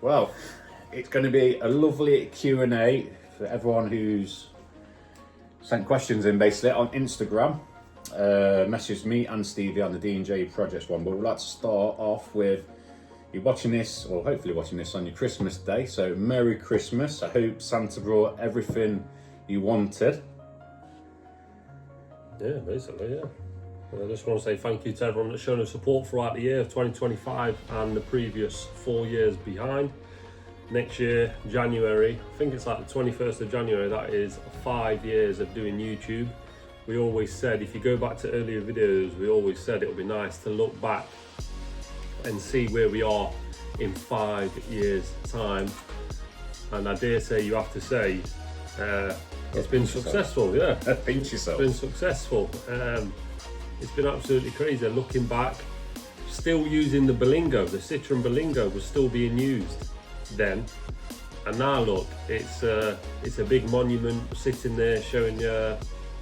Well, it's going to be a lovely Q&A for everyone who's sent questions in basically on Instagram. Message me and Stevie on the D&J Projects one, but we'd like to start off with you're watching this, or hopefully watching this on your Christmas day, so Merry Christmas. I hope Santa brought everything you wanted. Yeah, basically, yeah. I just want to say thank you to everyone that's shown us support throughout the year of 2025 and the previous 4 years behind. Next year, January, I think it's like the 21st of January, that is 5 years of doing YouTube. We always said, if you go back to earlier videos, we always said it would be nice to look back and see where we are in 5 years' time. And I dare say, you have to say, it's been successful, yeah. Pinch yourself. It's been successful. It's been absolutely crazy. Looking back, still using the Berlingo, the Citroen Berlingo was still being used then. And now look, it's a big monument sitting there showing you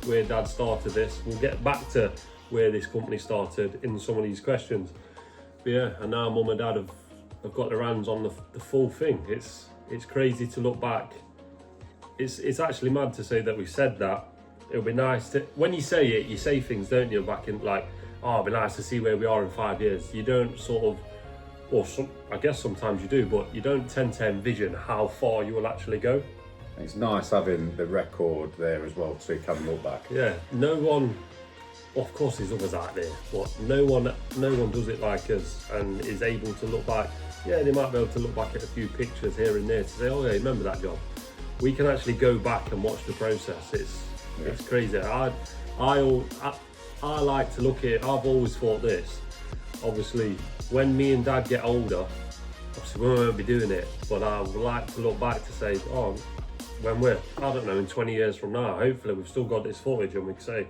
where Dad started this. We'll get back to where this company started in some of these questions. But yeah, and now Mum and Dad have got their hands on the full thing. It's crazy to look back. It's actually mad to say that we said that. It'll be nice to, when you say it, you say things, don't you, back in like, oh, it'll be nice to see where we are in 5 years. You don't sort of, or I guess sometimes you do, but you don't tend to envision how far you will actually go. It's nice having the record there as well, so you can look back. Yeah, no one, well, of course there's others out there, but no one does it like us and is able to look back. Yeah, they might be able to look back at a few pictures here and there to say, oh yeah, remember that job. We can actually go back and watch the process. It's crazy. I like to look at it. I've always thought this. Obviously, when me and Dad get older, obviously we won't be doing it, but I would like to look back to say, oh, when we're, I don't know, in 20 years from now, hopefully we've still got this footage and we can say,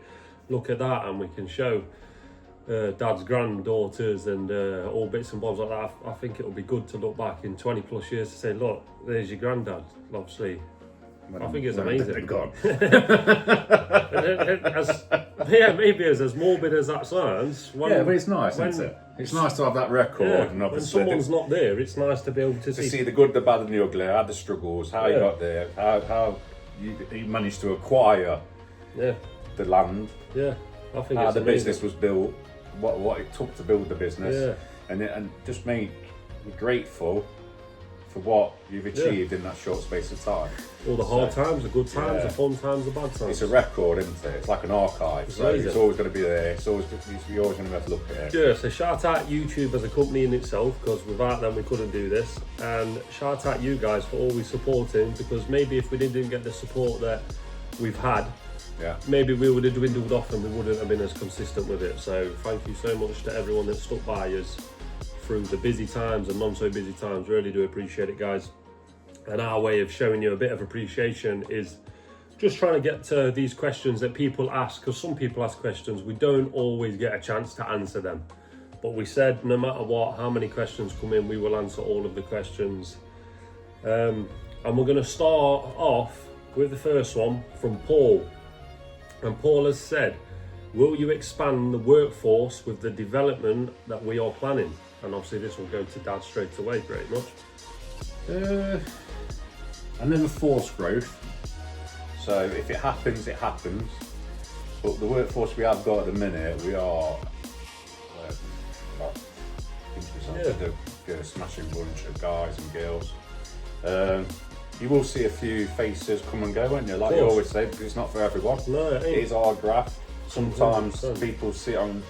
look at that, and we can show Dad's granddaughters and all bits and bobs like that. I think it'll be good to look back in 20 plus years to say, look, there's your granddad, obviously. I think it's amazing. Yeah, maybe as morbid as that sounds. Yeah, but it's nice, isn't it? It's nice to have that record. Yeah, and obviously when someone's not there, it's nice to be able to see the good, the bad, and the ugly. How the struggles, how you got there, how you managed to acquire the land. Yeah, I think how it's the amazing. business was built, what it took to build the business, and just make you grateful for what you've achieved in that short space of time. All the hard times, the good times, the fun times, the bad times. It's a record, isn't it? It's like an archive, so it's always going to be there. You're always going to have to look at it. Yeah, so shout out YouTube as a company in itself, because without them we couldn't do this. And shout out you guys for always supporting, because maybe if we didn't get the support that we've had, maybe we would have dwindled off and we wouldn't have been as consistent with it. So thank you so much to everyone that stuck by us through the busy times and non so busy times. Really do appreciate it, guys. And our way of showing you a bit of appreciation is just trying to get to these questions that people ask, because some people ask questions, we don't always get a chance to answer them. But we said no matter what, how many questions come in, we will answer all of the questions. And we're going to start off with the first one from Paul. And Paul has said, will you expand the workforce with the development that we are planning? And obviously this will go to Dad straight away, pretty much. I never force growth, so if it happens, it happens. But the workforce we have got at the minute, we are a smashing bunch of guys and girls. You will see a few faces come and go, won't you? Like you always say, because it's not for everyone. No, it ain't. It is hard graft. Sometimes people sit on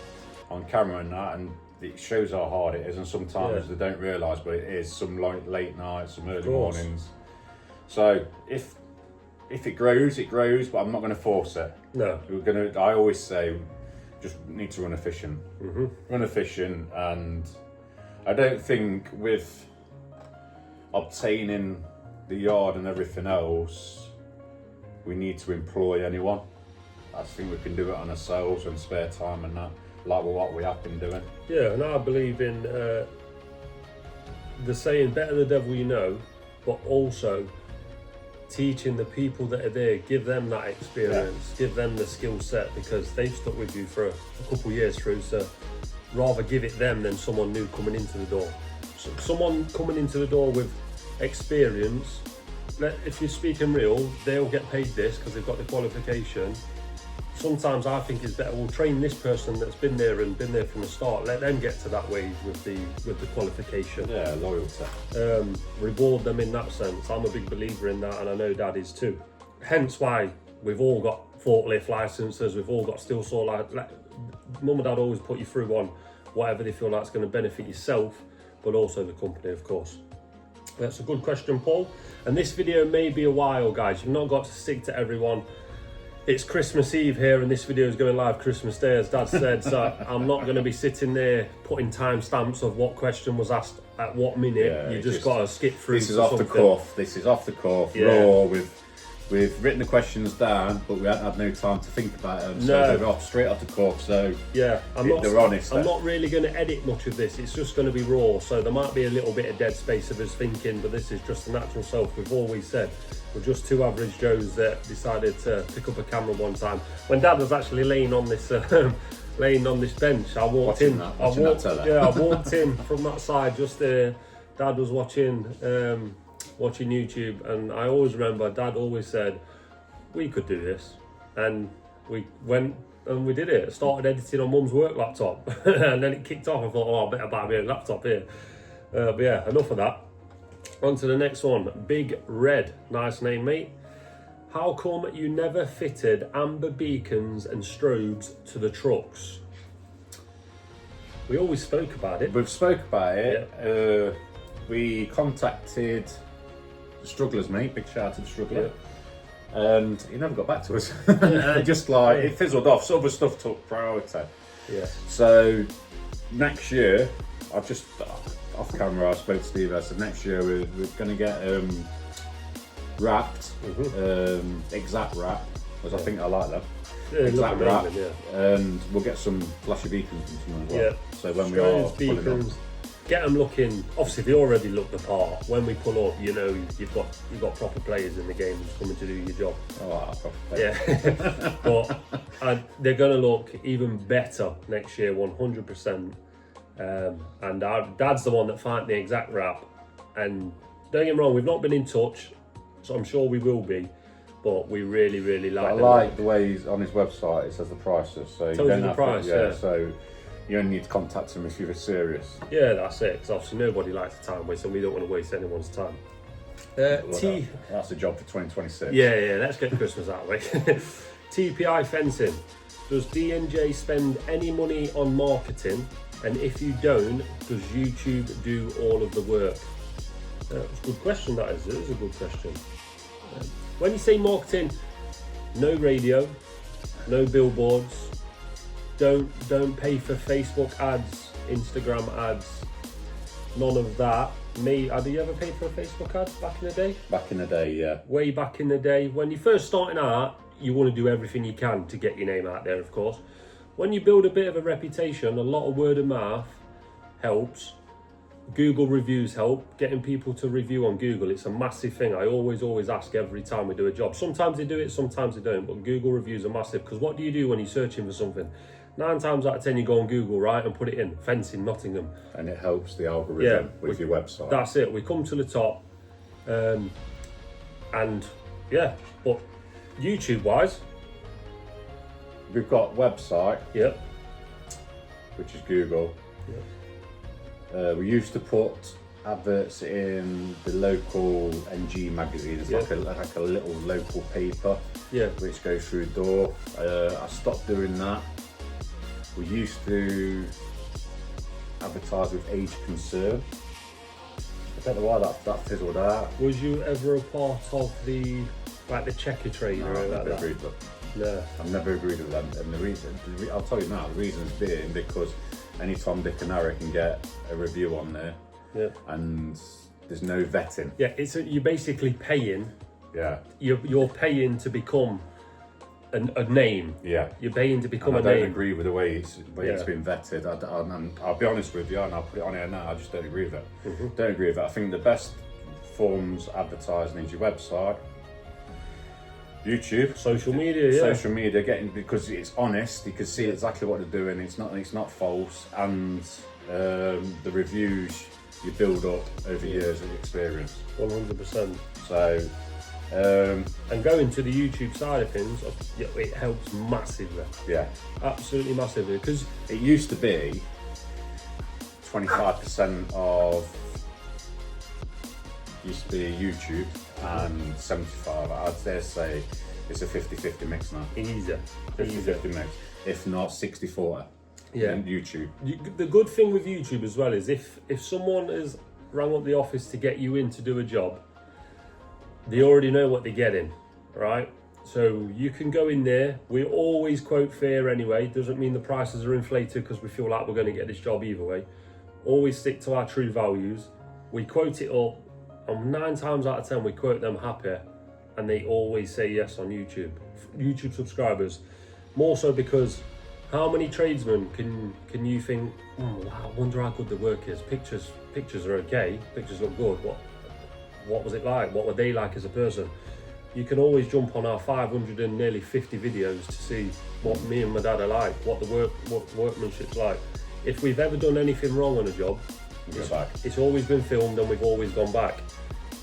camera and that, and it shows how hard it is, and sometimes they don't realise, but it is some late nights, some early mornings. So if it grows, it grows, but I'm not going to force it. No. I always say, just need to run efficient. Run efficient, and I don't think with obtaining the yard and everything else, we need to employ anyone. I think we can do it on ourselves and spare time and that, like what we have been doing. Yeah, and I believe in the saying, better the devil you know, but also teaching the people that are there, give them that experience, give them the skill set, because they've stuck with you for a couple of years through, so rather give it them than someone new coming into the door. So someone coming into the door with experience. If you're speaking real, they'll get paid this because they've got the qualification. Sometimes I think it's better, we'll train this person that's been there and been there from the start, let them get to that wage with the qualification. Yeah, loyalty. Reward them in that sense. I'm a big believer in that, and I know Dad is too. Hence why we've all got forklift licenses, we've all got steel saw like Mum and Dad always put you through on whatever they feel like is going to benefit yourself, but also the company, of course. That's a good question, Paul. And this video may be a while, guys. You've not got to stick to everyone. It's Christmas Eve here, and this video is going live Christmas Day, as Dad said. So I'm not going to be sitting there putting timestamps of what question was asked at what minute. Yeah, you just got to skip through. This is off the cuff. This is off the cuff. Yeah. Raw. We've written the questions down, but we hadn't had no time to think about them. So they're straight off the cuff. So yeah, they're honest. I'm not really going to edit much of this. It's just going to be raw. So there might be a little bit of dead space of us thinking, but this is just the natural self. We've always said we're just two average Joes that decided to pick up a camera one time. When Dad was actually laying on this bench, I walked in. I walked in from that side just there. Dad was watching YouTube, and I always remember Dad always said we could do this, and we went and we did it. I started editing on Mum's work laptop and then it kicked off. I thought, oh, I better buy me a laptop here. But yeah, enough of that. On to the next one. Big Red, nice name, mate. How come you never fitted amber beacons and strobes to the trucks? We always spoke about it. We've spoke about it. Yeah. We contacted the Strugglers, mate. Big shout out to the Struggler. Yeah. And he never got back to us. Just like it fizzled off. So other stuff took priority. Yeah. So next year, I've just off camera I spoke to Steve. I said next year we're going to get wrapped, exact wrap, because I think I like that. Yeah, exact wrap, and we'll get some flashy beacons and something as well. Yeah. So when we are beacons. Get them looking. Obviously, they already look the part. When we pull up, you know you've got proper players in the game who's coming to do your job. Oh, proper players. Yeah, but they're going to look even better next year, 100%. And our Dad's the one that found the exact wrap. And don't get me wrong, we've not been in touch, so I'm sure we will be. But we really, really like. I like the way he's on his website. It says the prices, so you don't have to, yeah. So you only need to contact him if you're serious. Yeah, that's it. Because obviously nobody likes the time waste, and we don't want to waste anyone's time. That's a job for 2026. Yeah, let's get Christmas out of the way. TPI fencing. Does D&J spend any money on marketing? And if you don't, does YouTube do all of the work? It's a good question, that is. It is a good question. When you say marketing, no radio, no billboards, don't pay for Facebook ads, Instagram ads, none of that. Have you ever paid for a Facebook ad back in the day? Back in the day, yeah. Way back in the day. When you're first starting out, you want to do everything you can to get your name out there, of course. When you build a bit of a reputation, a lot of word of mouth helps. Google reviews help. Getting people to review on Google, it's a massive thing. I always ask every time we do a job. Sometimes they do it, sometimes they don't, but Google reviews are massive, because what do you do when you're searching for something? 9 times out of 10 you go on Google, right, and put it in fencing Nottingham, and it helps the algorithm with your website. That's it. We come to the top, and yeah. But YouTube wise, we've got website, yep, which is Google. Yep. We used to put adverts in the local NG magazine. It's like a little local paper, which goes through the door. I stopped doing that. We used to advertise with Age Concern. I don't know why that fizzled out. Was you ever a part of the checker trader? No, I've never agreed with them. No, I've never agreed with them. And the reason, I'll tell you now, the reason's being because any Tom, Dick and Harry can get a review on there, and there's no vetting. Yeah, you're basically paying. Yeah. You're paying to become a name. Yeah. You're paying to become a name. I don't agree with the way it's been vetted. I'll be honest with you, and I'll put it on here now. I just don't agree with it. Don't agree with it. I think the best forms advertising is your website, YouTube, social media, because it's honest. You can see exactly what they're doing. It's not false, and the reviews you build up over years of experience. 100%. So, and going to the YouTube side of things, it helps massively. Yeah. Absolutely massively. Because it used to be 25% of used to be YouTube and 75. I'd dare say it's a 50-50 mix now. Easier. 50-50 mix. If not 60-40. Yeah. In YouTube. The good thing with YouTube as well is if someone has rang up the office to get you in to do a job, they already know what they're getting, right? So you can go in there. We always quote fair anyway. Doesn't mean the prices are inflated because we feel like we're going to get this job either way. Always stick to our true values. We quote it up, and 9 times out of 10 we quote them happy, and they always say yes on YouTube. YouTube subscribers, more so because how many tradesmen can you think, wow, I wonder how good the work is. Pictures are okay. Pictures look good. What was it like? What were they like as a person? You can always jump on our 550 videos to see what me and my dad are like, what the workmanship's like. If we've ever done anything wrong on a job, it's always been filmed and we've always gone back.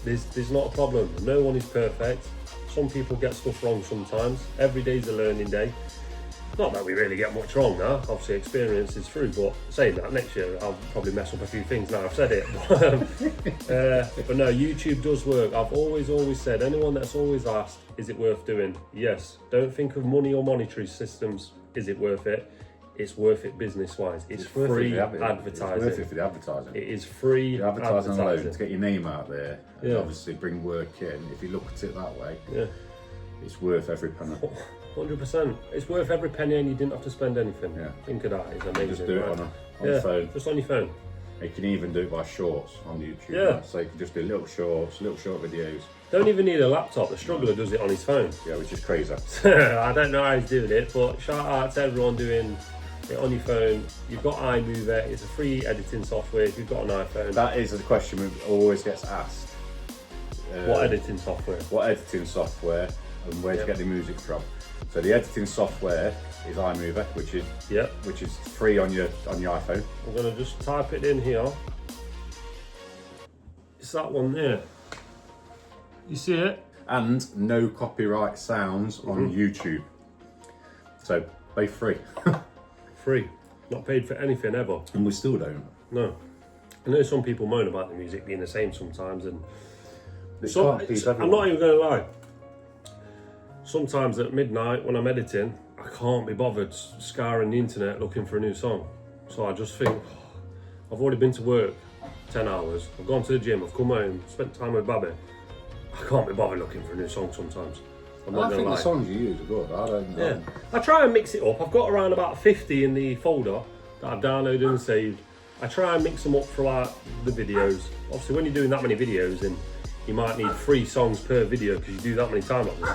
There's not a problem. No one is perfect. Some people get stuff wrong sometimes. Every day's a learning day. Not that we really get much wrong now, obviously experience is through, but saying that, next year I'll probably mess up a few things now I've said it. But no, YouTube does work. I've always said, anyone that's always asked, is it worth doing? Yes. Don't think of money or monetary systems, is it worth it? It's worth it business-wise. It's free advertising. It's worth it for the advertising. It is free the advertising alone, to get your name out there, and obviously bring work in. If you look at it that way, it's worth every penny. 100%. It's worth every penny and you didn't have to spend anything. Yeah. Think of that, it's amazing. Just do it on the phone. Just on your phone. You can even do it by shorts on YouTube. Yeah. Right? So you can just do little short videos. Don't even need a laptop. The struggler does it on his phone. Yeah, which is crazy. I don't know how he's doing it, but shout out to everyone doing it on your phone. You've got iMovie. It's a free editing software if you've got an iPhone. That is the question that always gets asked. What editing software? What editing software and where to get the music from? So the editing software is iMovie, which is free on your iPhone. I'm gonna just type it in here. It's that one there. You see it? And no copyright sounds on YouTube. So both free. Free. Not paid for anything ever. And we still don't. No. I know some people moan about the music being the same sometimes, and I'm not even gonna lie. Sometimes at midnight when I'm editing, I can't be bothered scouring the internet looking for a new song. So I just think, I've already been to work 10 hours, I've gone to the gym, I've come home, spent time with Babby. I can't be bothered looking for a new song sometimes. I think the songs you use are good. I don't know. Yeah. I try and mix it up. I've got around about 50 in the folder that I've downloaded and saved. I try and mix them up throughout the videos. Obviously when you're doing that many videos, then you might need 3 songs per video because you do that many time lapses.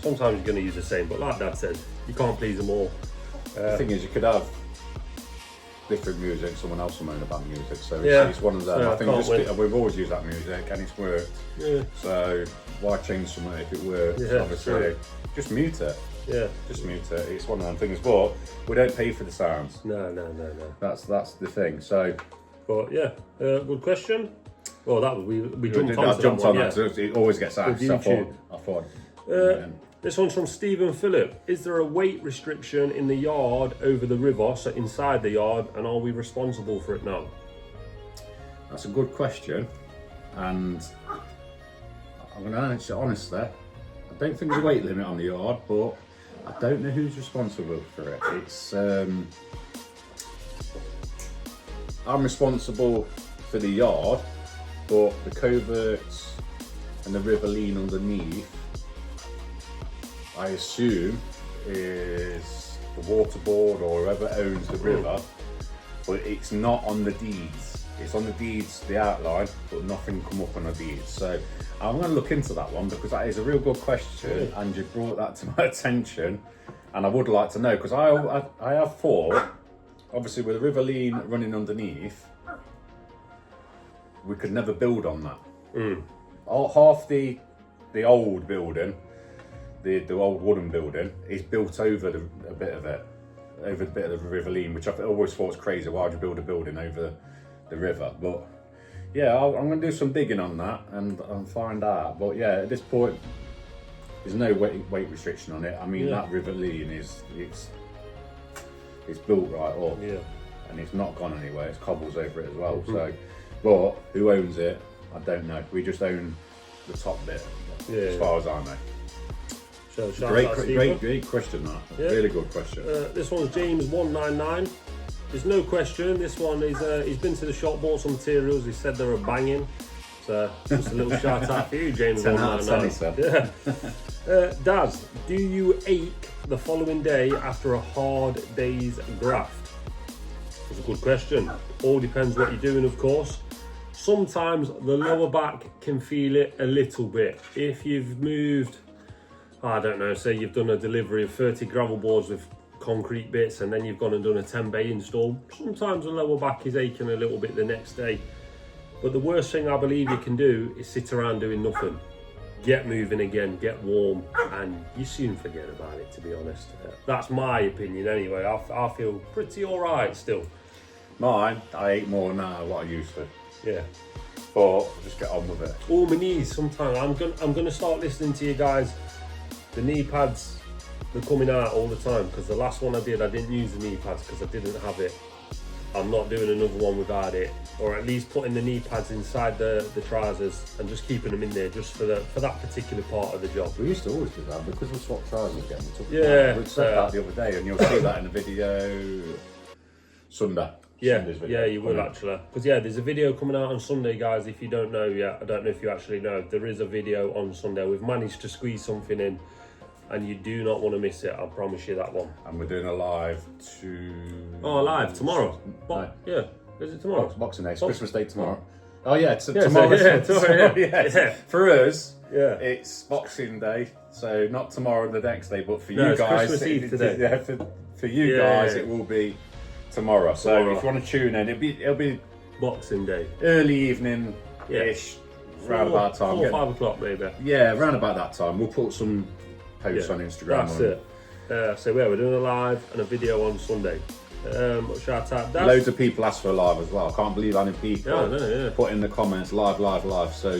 Sometimes you're going to use the same, but like Dad said, you can't please them all. The thing is, you could have different music, someone else will moan about music, so it's one of them. So I think we've always used that music and it's worked. Yeah. So why change something if it works? Yeah, obviously, just mute it. Yeah. Just mute it. It's one of them things, but we don't pay for the sounds. No. That's the thing. So, but yeah, good question. Well, that was we jumped on that. So it always gets asked. So I thought. This one's from Stephen Phillip. Is there a weight restriction in the yard over the river, so inside the yard, and are we responsible for it now? That's a good question, and I'm going to answer honestly. I don't think there's a weight limit on the yard, but I don't know who's responsible for it. It's I'm responsible for the yard, but the coverts and the river lean underneath, I assume, is the water board or whoever owns the river, but it's not on the deeds. It's on the deeds, the outline, but nothing come up on the deeds. So I'm going to look into that one because that is a real good question, and you brought that to my attention, and I would like to know because I have thought, obviously with the river lean running underneath, we could never build on that. Half the old building. The old wooden building is built over a bit of it, over a bit of the river lean, which I've always thought was crazy. Why would you build a building over the river? But yeah, I'm going to do some digging on that and find out. But yeah, at this point, there's no weight restriction on it. I mean, that Riverline it's built right up, and it's not gone anywhere. It's cobbles over it as well. So, but who owns it? I don't know. We just own the top bit, as far as I know. So Great question, that. Really good question. This one's James 199. There's no question. This one is he's been to the shop, bought some materials. He said they were banging. So just a little shout out for you, James 199. Yeah. Daz, do you ache the following day after a hard day's graft? That's a good question. All depends what you're doing, of course. Sometimes the lower back can feel it a little bit. If you've moved, I don't know, say you've done a delivery of 30 gravel boards with concrete bits and then you've gone and done a 10 bay install, sometimes the lower back is aching a little bit the next day. But the worst thing I believe you can do is sit around doing nothing. Get moving again, get warm, and you soon forget about it, to be honest. That's my opinion anyway. I feel pretty all right still. Mine, I ate more now than what I used to. Yeah. But just get on with it. Oh, my knees sometimes. I'm gonna start listening to you guys. The knee pads, they're coming out all the time, because the last one I didn't use the knee pads because I didn't have it. I'm not doing another one without it, or at least putting the knee pads inside the trousers and just keeping them in there just for that particular part of the job. We used to always do that because we swapped trousers again. We said that the other day, and you'll see that in the video Sunday. Yeah, you will actually. Because there's a video coming out on Sunday, guys. If you don't know yet, I don't know if you actually know, there is a video on Sunday. We've managed to squeeze something in, and you do not want to miss it. I promise you that one. And we're doing a live live tomorrow. No. Yeah, is it tomorrow? Boxing Day, it's Christmas Day tomorrow. Oh yeah, tomorrow. Tomorrow. Yeah. For us, it's Boxing Day, so not tomorrow the next day, but for you guys, Christmas Eve today. Yeah, for you guys, it will be tomorrow. So if you want to tune in, it'll be Boxing Day, early evening-ish, round about time. 4 or 5 o'clock maybe. Yeah, round about that time. We'll put some posts on Instagram. That's it. So we're doing a live and a video on Sunday. Shout out Daz. Loads of people asked for a live as well. I can't believe how many people put in the comments live. So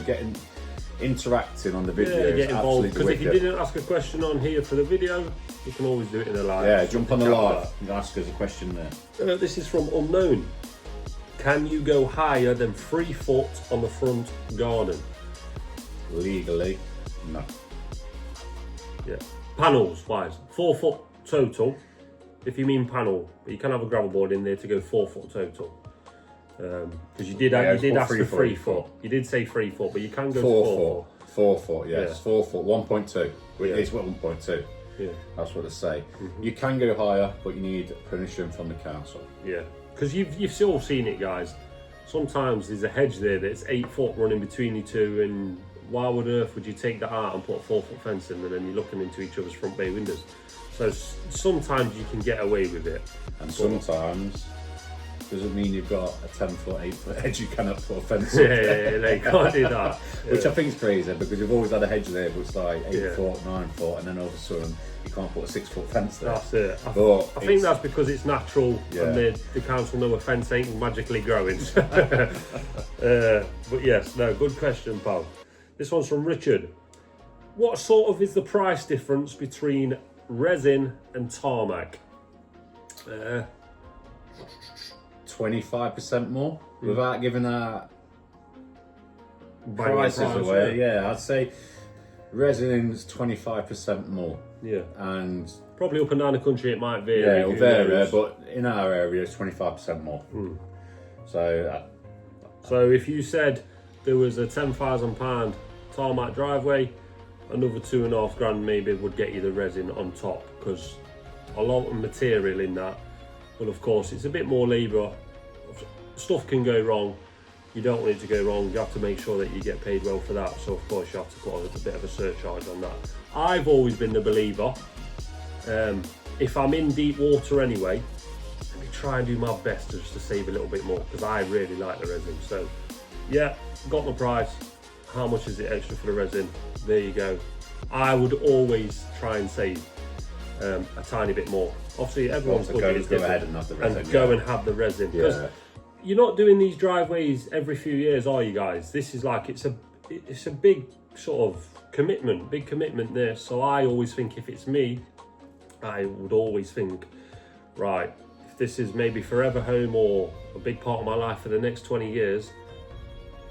interacting on the video. Get involved, because if you didn't ask a question on here for the video, you can always do it in a live. Yeah, jump on the live and ask us a question there. This is from Unknown. Can you go higher than 3 foot on the front garden? Legally, no. Yeah. Panels wise, 4 foot total. If you mean panel, but you can have a gravel board in there to go 4 foot total. Because you did ask for 3 foot. You did say 3 foot, but you can go 4 foot. 4 foot, yes. 4 foot, 1.2. It's 1.2. Yeah. That's what they say. You can go higher, but you need permission from the council. Yeah. Because you've still seen it, guys. Sometimes there's a hedge there that's 8 foot running between you two, and why on earth would you take that out and put a 4 foot fence in, and then you're looking into each other's front bay windows? So sometimes you can get away with it. And sometimes doesn't mean you've got a 10 foot, 8 foot hedge you cannot put a fence up. Yeah, they can't do that. Which I think is crazy, because you've always had a hedge there, but it's like 8 foot, 9 foot, and then all of a sudden you can't put a 6 foot fence there. That's it. I think that's because it's natural, and the council know a fence ain't magically growing. But yes, no, good question, pal. This one's from Richard. What sort of is the price difference between resin and tarmac? 25% more, without giving our prices away. Yeah, I'd say resin's 25% more. Yeah, and probably up and down the country it might vary. Yeah, it'll vary, but in our area it's 25% more. So if you said there was a £10,000 tarmac driveway, another 2.5 grand maybe would get you the resin on top, because a lot of material in that. But of course, it's a bit more labour. Stuff can go wrong. You don't want it to go wrong. You have to make sure that you get paid well for that. So of course, you have to put a bit of a surcharge on that. I've always been the believer. If I'm in deep water anyway, let me try and do my best just to save a little bit more, because I really like the resin. So yeah, got my price. How much is it extra for the resin? There you go. I would always try and save a tiny bit more. Obviously, everyone's budget is different. Go ahead and have the resin. And go and have the resin. Because you're not doing these driveways every few years, are you guys? This is like, it's a big sort of big commitment there. So I always think, if it's me, I would always think, right, if this is maybe forever home or a big part of my life for the next 20 years,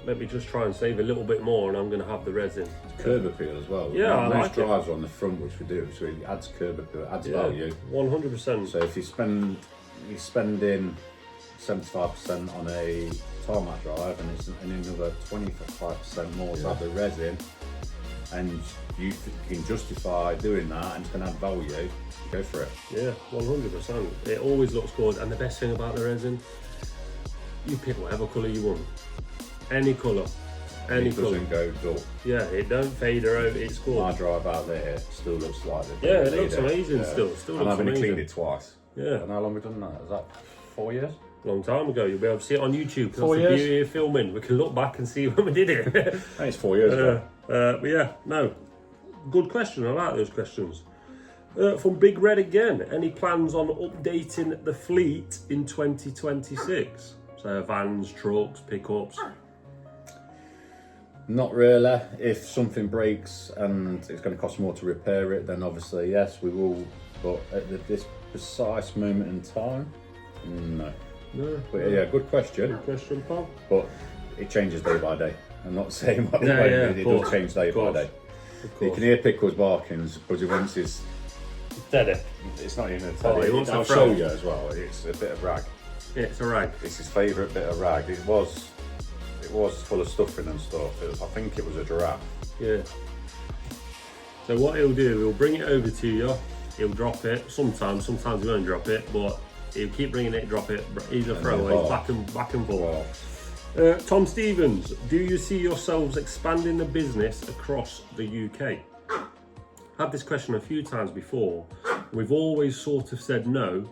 let me just try and save a little bit more, and I'm going to have the resin. Curb appeal as well. Yeah, I most like drives are on the front, which we do, so it adds curb appeal, adds value. 100%. So if you're spending 75% on a tarmac drive, and it's another 25% more to have the resin, and you can justify doing that, and it's going to add value, go for it. Yeah, 100%. It always looks good, and the best thing about the resin, you pick whatever colour you want. Any colour. It doesn't go dull. Yeah, it don't fade out, it's good. My drive out there still looks like the Yeah, it looks amazing still. And I've only cleaned it twice. Yeah. And how long have we done that? Is that 4 years? Long time ago. You'll be able to see it on YouTube. 4 years? That's the beauty of filming. We can look back and see when we did it. I think it's 4 years ago. But yeah, no. Good question. I like those questions. From Big Red again. Any plans on updating the fleet in 2026? So vans, trucks, pickups? Not really. If something breaks and it's going to cost more to repair it, then obviously yes, we will. But at this precise moment in time, no. But yeah, good question. Good question, Paul. But it changes day by day. I'm not saying what it does change day by day. You can hear Pickles barking because he wants his teddy. It's not even a teddy. He wants I'll show you as well. It's a bit of rag. Yeah, it's a rag. It's his favourite bit of rag. It was full of stuffing and stuff. I think it was a giraffe. Yeah. So what he'll do, he'll bring it over to you. He'll drop it. Sometimes he won't drop it, but he'll keep bringing it, drop it. He's a throwaway, back and forth. Tom Stevens, do you see yourselves expanding the business across the UK? I've had this question a few times before. We've always sort of said no,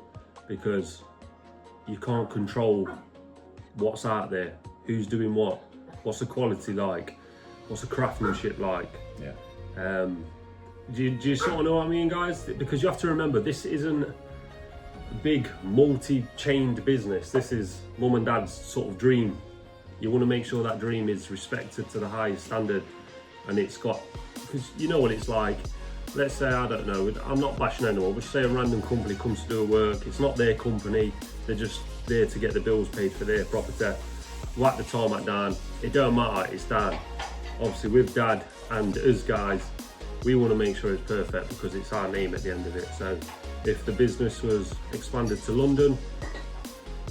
because you can't control what's out there, who's doing what, what's the quality like, what's the craftsmanship like. Yeah. Do you sort of know what I mean, guys? Because you have to remember, this isn't a big multi-chained business. This is mum and dad's sort of dream. You want to make sure that dream is respected to the highest standard, and it's got, because you know what it's like. Let's say, I don't know, I'm not bashing anyone, but say a random company comes to do work, it's not their company, they're just there to get the bills paid for their property. Whack the tarmac down, it don't matter, it's down. Obviously with Dad and us guys, we want to make sure it's perfect because it's our name at the end of it. So if the business was expanded to London,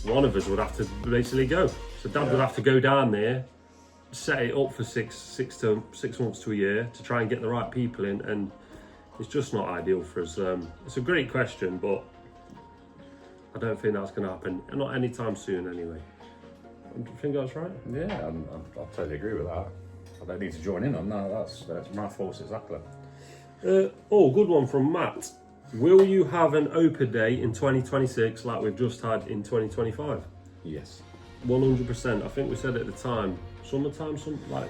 one of us would have to basically go. So Dad would have to go down there, set it up for six months to a year to try and get the right people in, and it's just not ideal for us. It's a great question, but I don't think that's going to happen. Not anytime soon, anyway. Do you think that's right? Yeah, I totally agree with that. I don't need to join in on that. That's my thoughts exactly. Good one from Matt. Will you have an open day in 2026 like we've just had in 2025? Yes. 100%. I think we said at the time, summertime,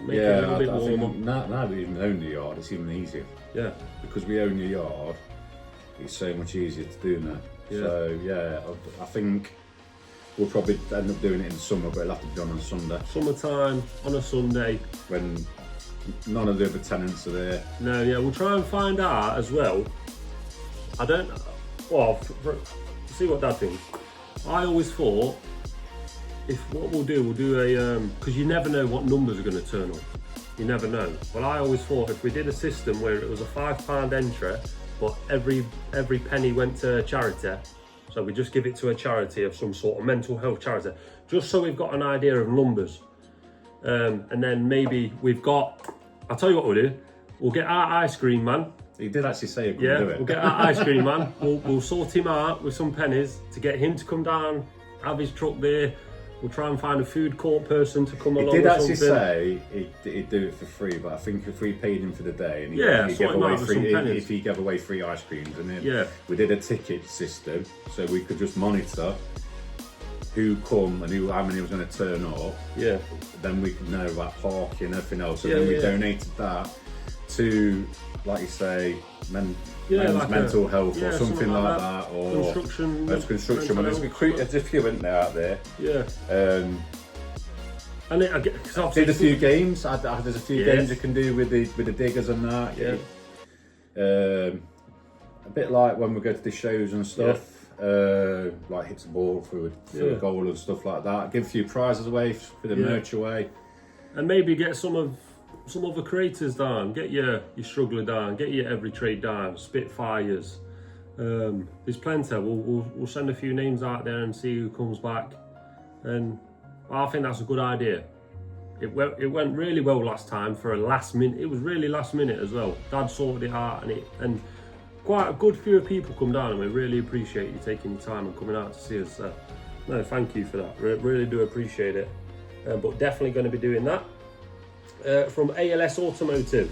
make it a little bit warmer. Now we even own the yard, it's even easier. Yeah. Because we own the yard, it's so much easier to do now. Yeah. So yeah, I think we'll probably end up doing it in the summer, but it'll have to be done on a Sunday. Summertime, on a Sunday. When none of the other tenants are there. No, yeah, we'll try and find out as well. See what Dad thinks. I always thought, we'll do a, because you never know what numbers are going to turn up. You never know. Well, I always thought if we did a system where it was a £5 entry, but every penny went to charity, so we just give it to a charity of some sort of mental health charity, just so we've got an idea of numbers. And then maybe I'll tell you what we'll do. We'll get our ice cream man. He did actually say he couldn't do it. We'll get our ice cream man. We'll sort him out with some pennies to get him to come down, have his truck there. We'll try and find a food court person to come along. He did actually say he'd do it for free, but I think if we paid him for the day and he gave away if he gave away free ice creams, and then we did a ticket system so we could just monitor who come and how many was going to turn up. Yeah. Then we could know about parking and everything else. So then we donated that to, like you say, men's like mental health or something like that. that, or construction. Construction. Well, there's a few in there out there. Yeah. And I get, did a few games. There's a few games you can do with the diggers and that. Yeah. A bit like when we go to the shows and stuff. Like hits a ball through a goal and stuff like that. Give a few prizes away for the merch away, and maybe get some other creators down. Get your struggler down. Get your every trade down. Spitfires. There's plenty. We'll send a few names out there and see who comes back. And I think that's a good idea. It went really well last time for a last minute. It was really last minute as well. Dad sorted it out, and quite a good few people come down, and we really appreciate you taking your time and coming out to see us. No, thank you for that. Really do appreciate it. But definitely going to be doing that. From ALS Automotive,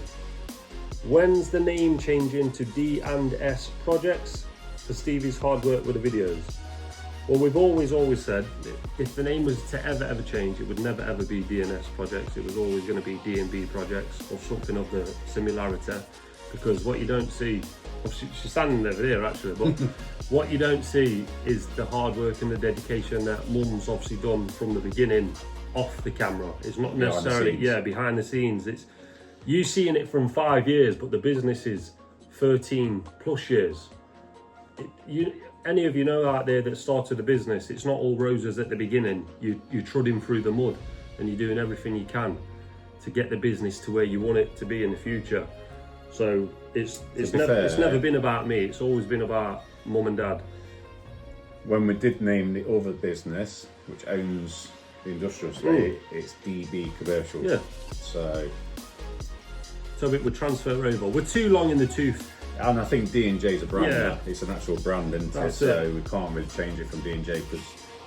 when's the name changing to D&S Projects for Stevie's hard work with the videos? Well, we've always said if the name was to ever change, it would never ever be D&S Projects. It was always going to be D&B Projects or something of the similarity, because what you don't see, well, she's standing over there actually, but what you don't see is the hard work and the dedication that Mum's obviously done from the beginning off the camera. It's not necessarily behind the scenes. It's you seeing it from 5 years, but the business is 13 plus years. Any of you know out there that started a business, it's not all roses at the beginning. You're trudging through the mud and you're doing everything you can to get the business to where you want it to be in the future. So it's never been about me. It's always been about Mum and Dad. When we did name the other business, which owns the industrial estate, it's DB Commercial. Yeah. So it would transfer over. We're too long in the tooth. And I think D&J's a brand. Yeah. It's an actual brand, isn't it? So we can't really change it from D&J because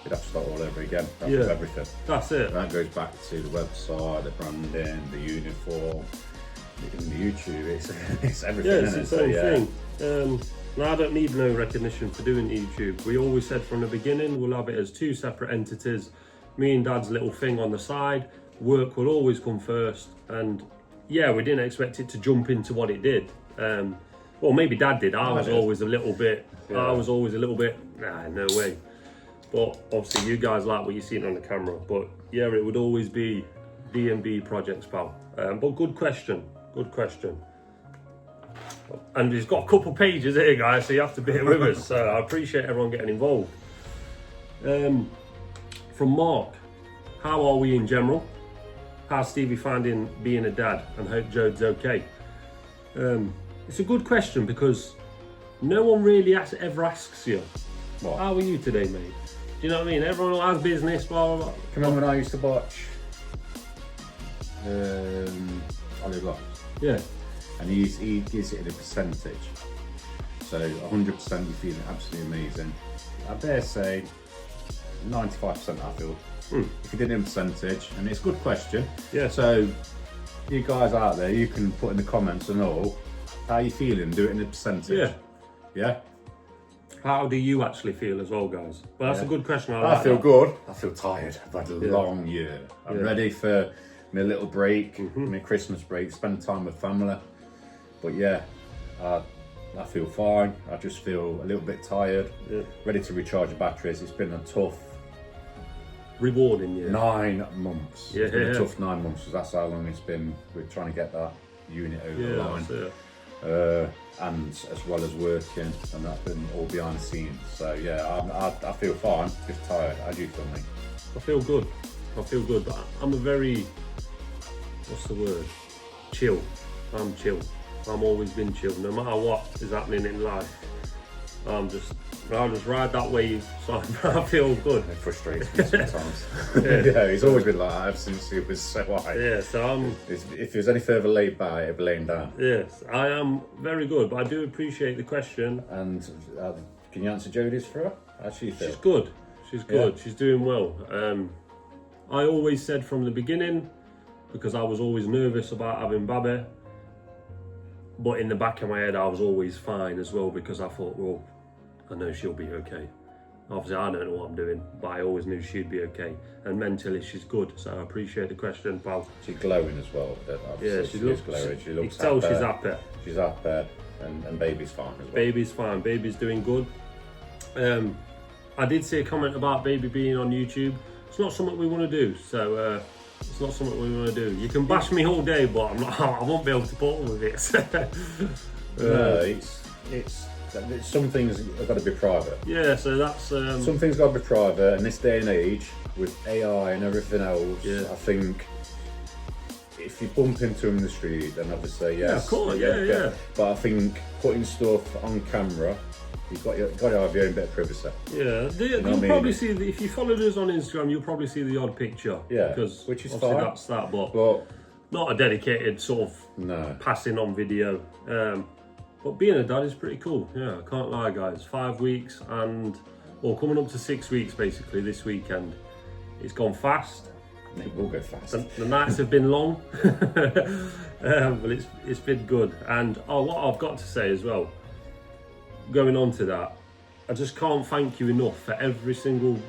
we'd have to start all over again. That's everything. That's it. And that goes back to the website, the branding, the uniform, in the YouTube. It's everything. Yeah, it's its own thing. Now I don't need no recognition for doing YouTube. We always said from the beginning we'll have it as two separate entities. Me and Dad's little thing on the side. Work will always come first. And yeah, we didn't expect it to jump into what it did. Well, maybe Dad did. I was always a little bit, nah, no way. But obviously you guys like what you're seeing on the camera. But yeah, it would always be D&B Projects, pal. But good question. And he's got a couple pages here, guys, so you have to bear with us. So I appreciate everyone getting involved. From Mark, how are we in general? How's Stevie finding being a dad? And hope Jode's okay. It's a good question because no one really ever asks you, how are you today, mate? Do you know what I mean? Everyone has business, blah, blah, blah. Can you remember when I used to watch Ollie Vlogs? Yeah. And he gives it in a percentage. So 100% you're feeling absolutely amazing. I dare say 95% I feel. If you did it in percentage, and it's a good question. Yeah. So you guys out there, you can put in the comments and all, how you feeling, do it in a percentage. Yeah. Yeah? How do you actually feel as well, guys? Well, that's a good question. I feel good. I feel tired. I've had a long year. I'm ready for my little break, my Christmas break, spend time with family. But yeah, I feel fine. I just feel a little bit tired, ready to recharge the batteries. It's been a tough, rewarding year. 9 months. Yeah, it's been a tough 9 months, because that's how long it's been. We're trying to get that unit over the line. And as well as working, and that's been all behind the scenes. So yeah, I feel fine, just tired. How do you feel, mate? I feel good. But I'm a very, what's the word? Chill. I'm chill. I'm always been chill. No matter what is happening in life, I'll just ride that wave. So I feel good. It frustrates me sometimes. Yeah, he's always been like that ever since he was so high. Yeah, so if he was any further laid back, he'd be laying down. Yes, I am very good, but I do appreciate the question. And can you answer Jodie's for her? How does she feel? She's good. Yeah. She's doing well. I always said from the beginning, because I was always nervous about having Babby, but in the back of my head I was always fine as well, because I thought, well, I know she'll be okay. Obviously, I don't know what I'm doing, but I always knew she'd be okay. And mentally, she's good. So I appreciate the question, pal. She's glowing as well. Yeah, she looks glowing. She looks you can tell happy. she's happy. She's happy, and baby's fine as well. Baby's fine. Baby's doing good. I did see a comment about baby being on YouTube. It's not something we want to do. So it's not something we want to do. You can bash me all day, but I won't be able to put up with it. No, it's some things have got to be private. Yeah, so that's some things got to be private. In this day and age, with AI and everything else, I think if you bump into them in the street, then obviously yes. Yeah, of course, yeah. But I think putting stuff on camera, you've got to have your own bit of privacy. Yeah, you'll probably see if you followed us on Instagram, you'll probably see the odd picture. Yeah, because which is obviously fine. That's that, but not a dedicated sort of passing on video. But being a dad is pretty cool. Yeah, I can't lie, guys. 5 weeks coming up to 6 weeks basically this weekend. It's gone fast. It will go fast. The nights have been long, but it's been good. And what I've got to say as well, going on to that, I just can't thank you enough for every single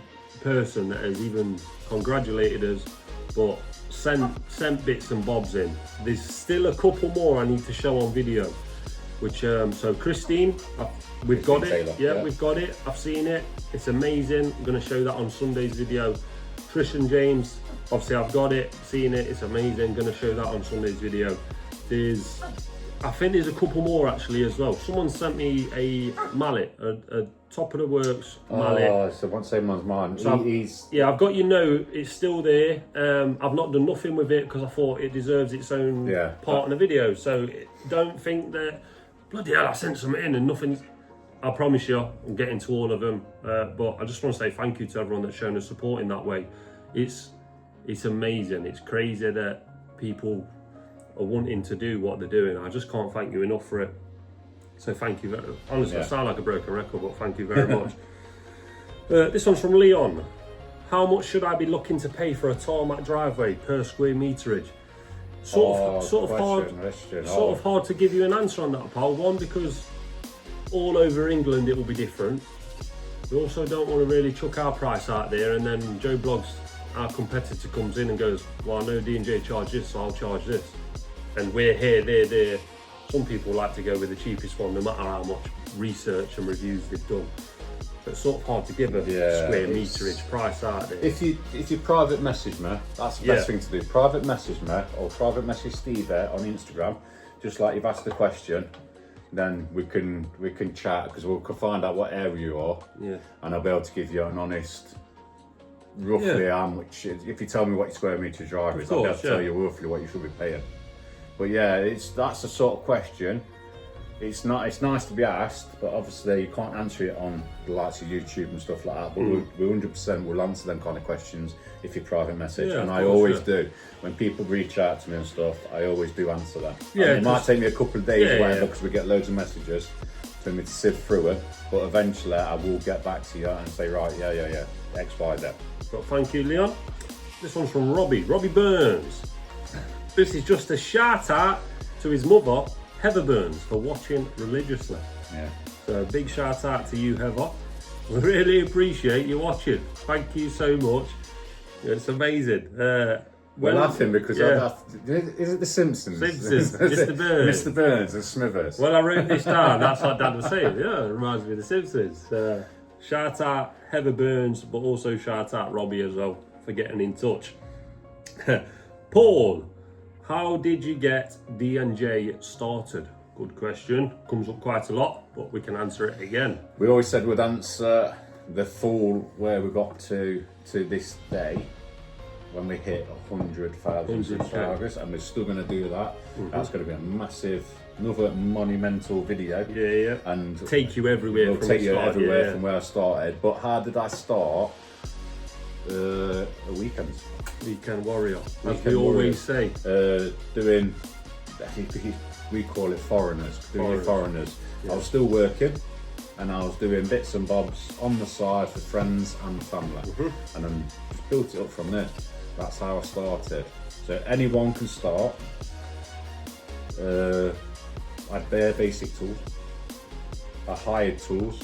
person that has even congratulated us, but sent bits and bobs in. There's still a couple more I need to show on video. Which so Christine, we've got it. Taylor, yeah, we've got it. I've seen it. It's amazing. I'm going to show that on Sunday's video. Trish and James, obviously I've got it, seen it. It's amazing. Going to show that on Sunday's video. I think there's a couple more actually as well. Someone sent me a mallet, a top of the works mallet. Oh, so one same one's mine. So I've got your note. It's still there. I've not done nothing with it because I thought it deserves its own part in the video. So don't think that. Bloody hell, I sent some in and nothing. I promise you, I'm getting to all of them. But I just want to say thank you to everyone that's shown us support in that way. It's amazing. It's crazy that people are wanting to do what they're doing. I just can't thank you enough for it. So thank you. Honestly, I sound like a broken record, but thank you very much. This one's from Leon. How much should I be looking to pay for a tarmac driveway per square meterage? Sort of hard to give you an answer on that, pal. One, because all over England it will be different. We also don't want to really chuck our price out there and then Joe Blogs, our competitor, comes in and goes, well, I know D&J charge this, so I'll charge this. And we're here, they're there. Some people like to go with the cheapest one no matter how much research and reviews they've done. So it's sort of hard to give a square meterage price out there. If you private message me, that's the best thing to do. Private message me or private message Stevie on Instagram, just like you've asked the question. Then we can chat because we'll find out what area you are. Yeah. And I'll be able to give you an honest, roughly how much. If you tell me what your square meter drive is, I'll be able to tell you roughly what you should be paying. But yeah, that's the sort of question. It's nice to be asked, but obviously you can't answer it on the likes of YouTube and stuff like that. But we 100% will answer them kind of questions if you private message. And I always do. When people reach out to me and stuff, I always do answer them. Yeah, it might take me a couple of days or whatever because we get loads of messages for me to sift through it. But eventually I will get back to you and say, right, yeah, X, Y, Z. Well, thank you, Leon. This one's from Robbie Burns. This is just a shout out to his mother, Heather Burns, for watching religiously. Yeah. So big shout out to you, Heather. We really appreciate you watching. Thank you so much. It's amazing. We're laughing because is it The Simpsons? Mr. Burns. Mr. Burns and Smithers. Well, I wrote this down. That's what Dad was saying. Yeah, it reminds me of The Simpsons. Shout out Heather Burns, but also shout out Robbie as well for getting in touch. Paul. How did you get D&J started? Good question. Comes up quite a lot, but we can answer it again. We always said we'd answer the full where we got to this day when we hit 100,000 subscribers, and we're still going to do that. That's going to be a massive, another monumental video. Yeah. And take you everywhere. We'll take you everywhere from where I started. But how did I start? A weekend warrior, as we always say. Doing, we call it foreigners. Foreigners. Yeah. I was still working, and I was doing bits and bobs on the side for friends and family, and then just built it up from there. That's how I started. So anyone can start. I had bare basic tools. I hired tools.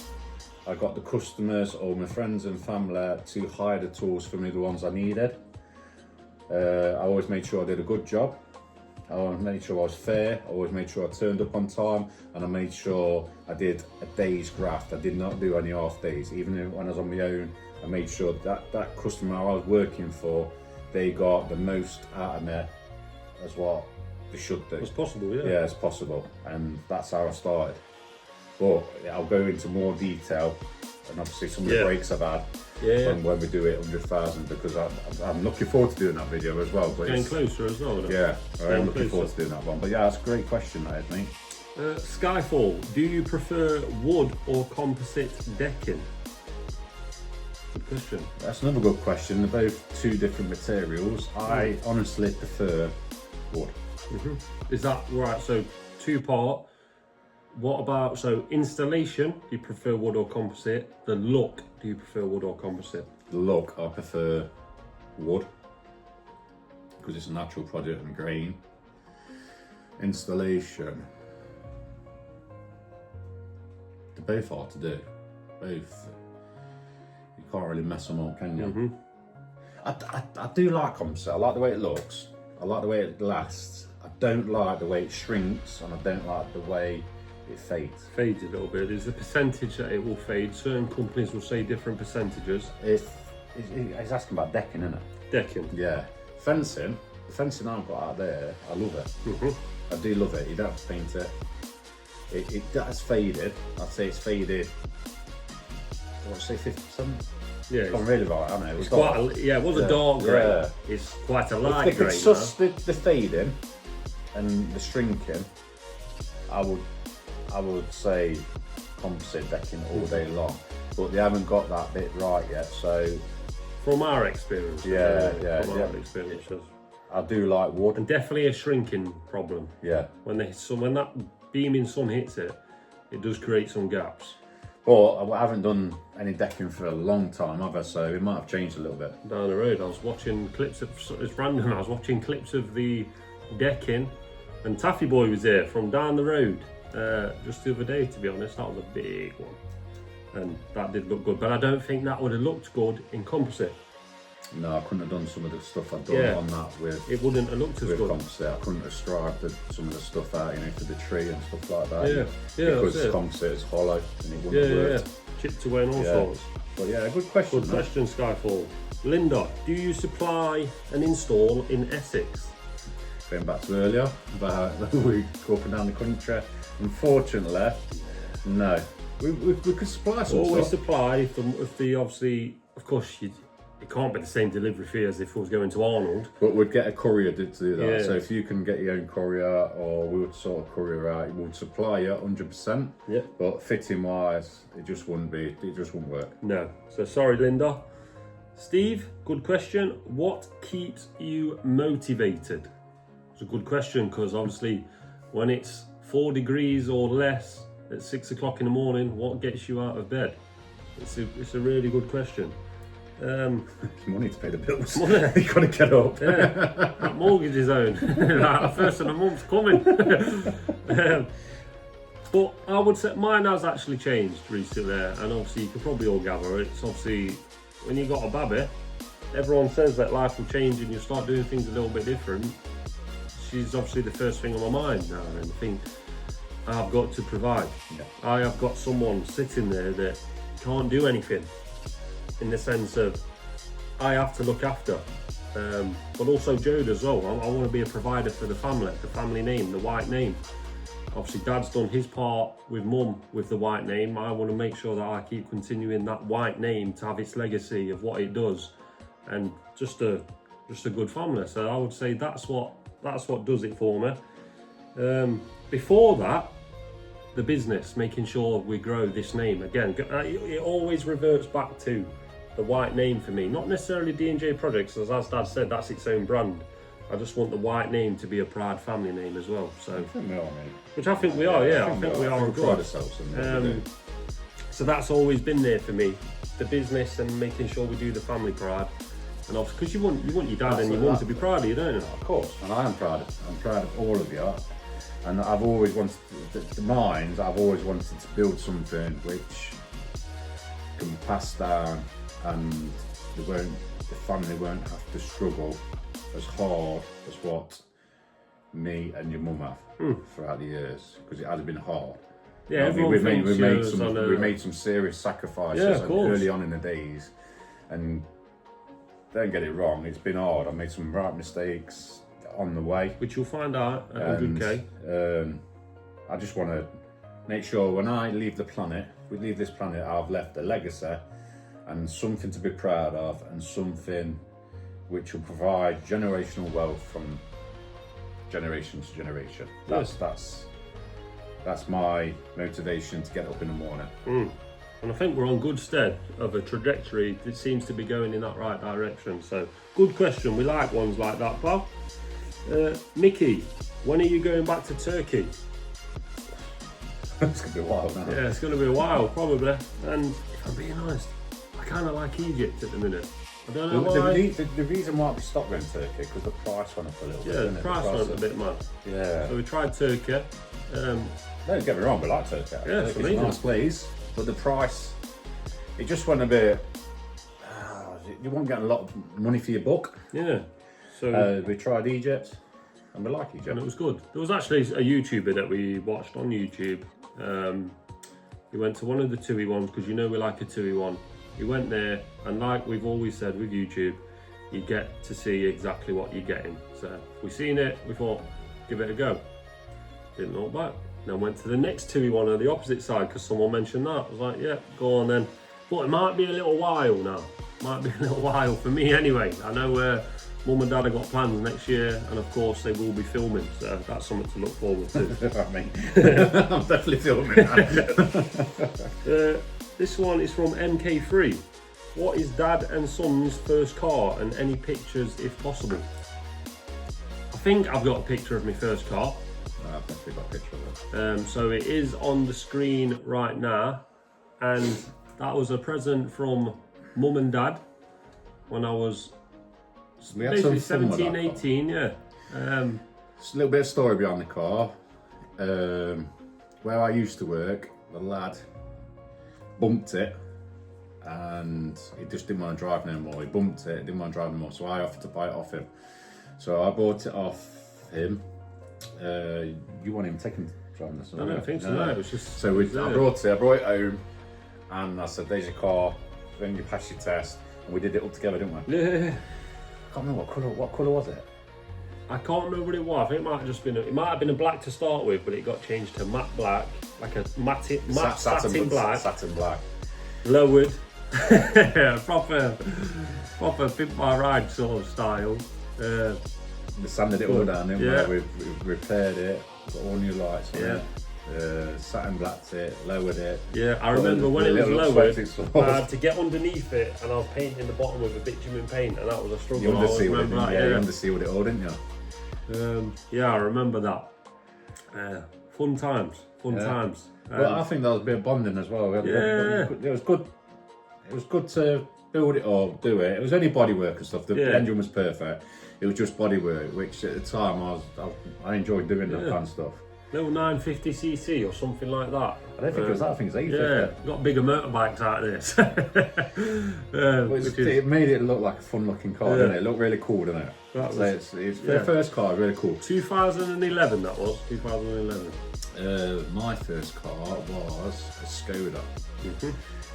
I got the customers or my friends and family to hire the tools for me, the ones I needed. I always made sure I did a good job. I always made sure I was fair. I always made sure I turned up on time, and I made sure I did a day's graft. I did not do any half days. Even when I was on my own, I made sure that customer I was working for, they got the most out of me as what they should do. It's possible, yeah. Yeah, it's possible, and that's how I started. But I'll go into more detail, and obviously some of the breaks I've had when we do it 100,000, because I'm looking forward to doing that video as well. But getting closer as well. Yeah, I'm looking forward to doing that one. But yeah, that's a great question, that is, mate. Skyfall, do you prefer wood or composite decking? Good question. That's another good question. They're both two different materials. I honestly prefer wood. Is that right? So 2-part. What about, so installation, do you prefer wood or composite? The look, do you prefer wood or composite? The look, I prefer wood, because it's a natural product and grain. Installation, they're both hard to do. Both, you can't really mess them up, can you? I do like composite. I like the way it looks. I like the way it lasts. I don't like the way it shrinks, and I don't like the way it fades. Fades a little bit. There's a percentage that it will fade. Certain companies will say different percentages. He's asking about decking, isn't it? Decking. Yeah. Fencing. The fencing I've got out there, I love it. I do love it. You don't have to paint it. It has faded. I'd say it's faded. What say 50%? Yeah. It's gone really right, hasn't it? It's quite it was a dark grey. Yeah. It's quite a light grey. It's just the fading and the shrinking. I would say composite decking all day long, but they haven't got that bit right yet. So, from our experience, from our experiences, I do like wood, and definitely a shrinking problem. Yeah, when that beaming sun hits it, it does create some gaps. But I haven't done any decking for a long time, have I? So it might have changed a little bit. Down the road, I was watching clips of, it's random. I was watching clips of the decking, and Taffy Boy was there from down the road. Just the other day, to be honest, that was a big one, and that did look good, but I don't think that would have looked good in composite. No, I couldn't have done some of the stuff I've done on that with. It wouldn't have looked as good. Composite, I couldn't have striped some of the stuff out, for the tree and stuff like that. Yeah, because composite is hollow and it wouldn't have worked. Chipped away and all sorts. But yeah, good question. Good question, Skyfall. Linda, do you supply and install in Essex? Going back to earlier about we go up and down the country. Unfortunately, no. We could supply some Always stuff. supply if the obviously, of course, it can't be the same delivery fee as if it was going to Arnold. But we'd get a courier to do that. Yeah. So if you can get your own courier, or we would sort of courier out, we would supply you 100%. Yeah. But fitting wise, it just wouldn't work. No. So sorry, Linda. Steve, good question. What keeps you motivated? It's a good question, because obviously when it's 4 degrees or less at 6 o'clock in the morning, what gets you out of bed? It's a really good question. Money to pay the bills. You got to get up. Yeah, that mortgage is owed. Like, first of the month's coming. But I would say mine has actually changed recently, and obviously you can probably all gather it's obviously when you got a baby, everyone says that life will change and you start doing things a little bit different. She's obviously the first thing on my mind now, and I think I've got to provide. Yeah. I have got someone sitting there that can't do anything, in the sense of I have to look after, but also Jode as well. I want to be a provider for the family name, the white name. Obviously Dad's done his part with Mum with the white name. I want to make sure that I keep continuing that white name to have its legacy of what it does, and just a good family. So I would say that's what does it for me. Before that, the business, making sure we grow this name. Again, it always reverts back to the white name for me. Not necessarily D&J Projects, as Dad said, that's its own brand. I just want the white name to be a proud family name as well. So, I think we are, mate. Which I think we are, yeah. I think we are. We pride ourselves in that. So that's always been there for me, the business and making sure we do the family pride. And obviously, because you want your dad and your mum to be proud of you, don't you? Of course, and I am proud. I'm proud of all of you. And I've always wanted, I've always wanted to build something which can pass down, and the family won't have to struggle as hard as what me and your mum have throughout the years, because it has been hard. Yeah, everyone we made some serious sacrifices early on in the days, and don't get it wrong, it's been hard. I made some right mistakes on the way, which you'll find out at 100k. I just want to make sure when I leave the planet, we leave this planet, I've left a legacy and something to be proud of, and something which will provide generational wealth from generation to generation. That's my motivation to get up in the morning. And I think we're on good stead of a trajectory that seems to be going in that right direction. So, good question. We like ones like that, pal. Mickey, when are you going back to Turkey? It's going to be a while now. Yeah, it's going to be a while, probably. And if I'm being honest, I kind of like Egypt at the minute. I don't know why. The reason why we stopped going to Turkey, because the price went up a little bit. Yeah, the price went a bit mad. Yeah. So we tried Turkey. Don't get me wrong, we like Turkey. Yeah, it's a nice place, but the price, it just went a bit. You won't get a lot of money for your buck. Yeah. So we tried Egypt, and we like Egypt. And it was good. There was actually a YouTuber that we watched on YouTube. He went to one of the TUI ones, because you know we like a TUI one. He went there, and like we've always said with YouTube, you get to see exactly what you're getting. So we seen it, we thought, give it a go. Didn't look back. Then went to the next TUI one on the opposite side, because someone mentioned that. I was like, yeah, go on then. But it might be a little while now. Might be a little while for me anyway. I know Mum and Dad have got plans next year, and of course they will be filming, so that's something to look forward to. I'm definitely filming that. This one is from MK3. What is Dad and Son's first car, and any pictures if possible? I think I've got a picture of my first car. I've definitely got a picture of it. So it is on the screen right now, and that was a present from Mum and Dad when I was basically 17, 18, yeah. Just a little bit of story behind the car. Where I used to work, the lad bumped it, and he just didn't want to drive no more. He bumped it, didn't want to drive no more, so I offered to buy it off him. So I bought it off him. You want him taking driving this? I don't think so. No, it was just. So I brought it home, and I said, "There's your car. When you pass your test," and we did it all together, didn't we? Yeah. I can't remember what colour was it. I can't remember what it was. I think it might have just been it might have been a black to start with, but it got changed to matte black, like a matte satin black. Satin black. Lowered, proper pimp my ride sort of style. We sanded it all down, didn't we? We repaired it, got all new lights on it. Satin blacked it, lowered it. Yeah, I remember when it was lowered, I had to get underneath it, and I was painting the bottom with a bitumen paint, and that was a struggle. You undersealed it, you undersealed it all, didn't you? Yeah, I remember that. Fun times. Well, I think that was a bit of bonding as well. It was good. It was good to build it or do it. It was only bodywork and stuff. The engine was perfect. It was just bodywork, which at the time I enjoyed doing that kind of stuff. Little 950cc or something like that. I don't think it was that. I think it's 850. Yeah, got bigger motorbikes out of this. It made it look like a fun-looking car, didn't it? It looked really cool, didn't it? It's their first car, really cool. 2011, that was 2011. My first car was a Skoda.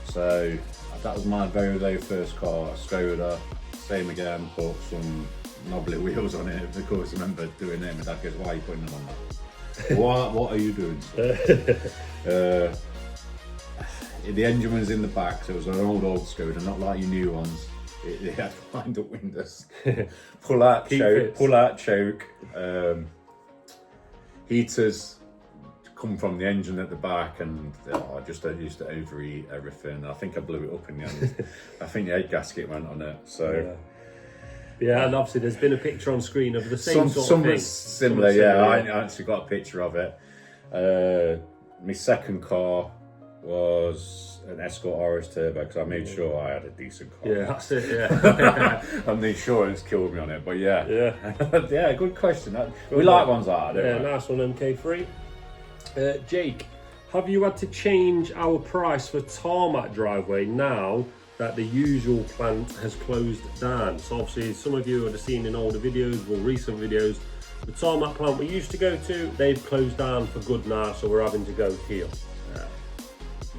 So that was my very, very first car, a Skoda. Same again, put some knobbly wheels on it. Of course, I remember doing it. My dad goes, "Why are you putting them on that?" What are you doing? The engine was in the back, so it was an old Skoda, not like your new ones. It had wind-up windows, pull-out choke, heaters come from the engine at the back, and I used to overheat everything. I think I blew it up in the end. I think the egg gasket went on it, so... Yeah, and obviously there's been a picture on screen of the same sort of thing. Similar, I actually got a picture of it. My second car was an Escort RS Turbo, because I made sure I had a decent car. Yeah, that's it, yeah. And the insurance killed me on it, but yeah. Good question. We like ones like that, don't we? Nice one, MK3. Jake, have you had to change our price for tarmac driveway now that the usual plant has closed down? So obviously some of you would have seen in older videos or recent videos, the tarmac plant we used to go to, they've closed down for good now, so we're having to go here.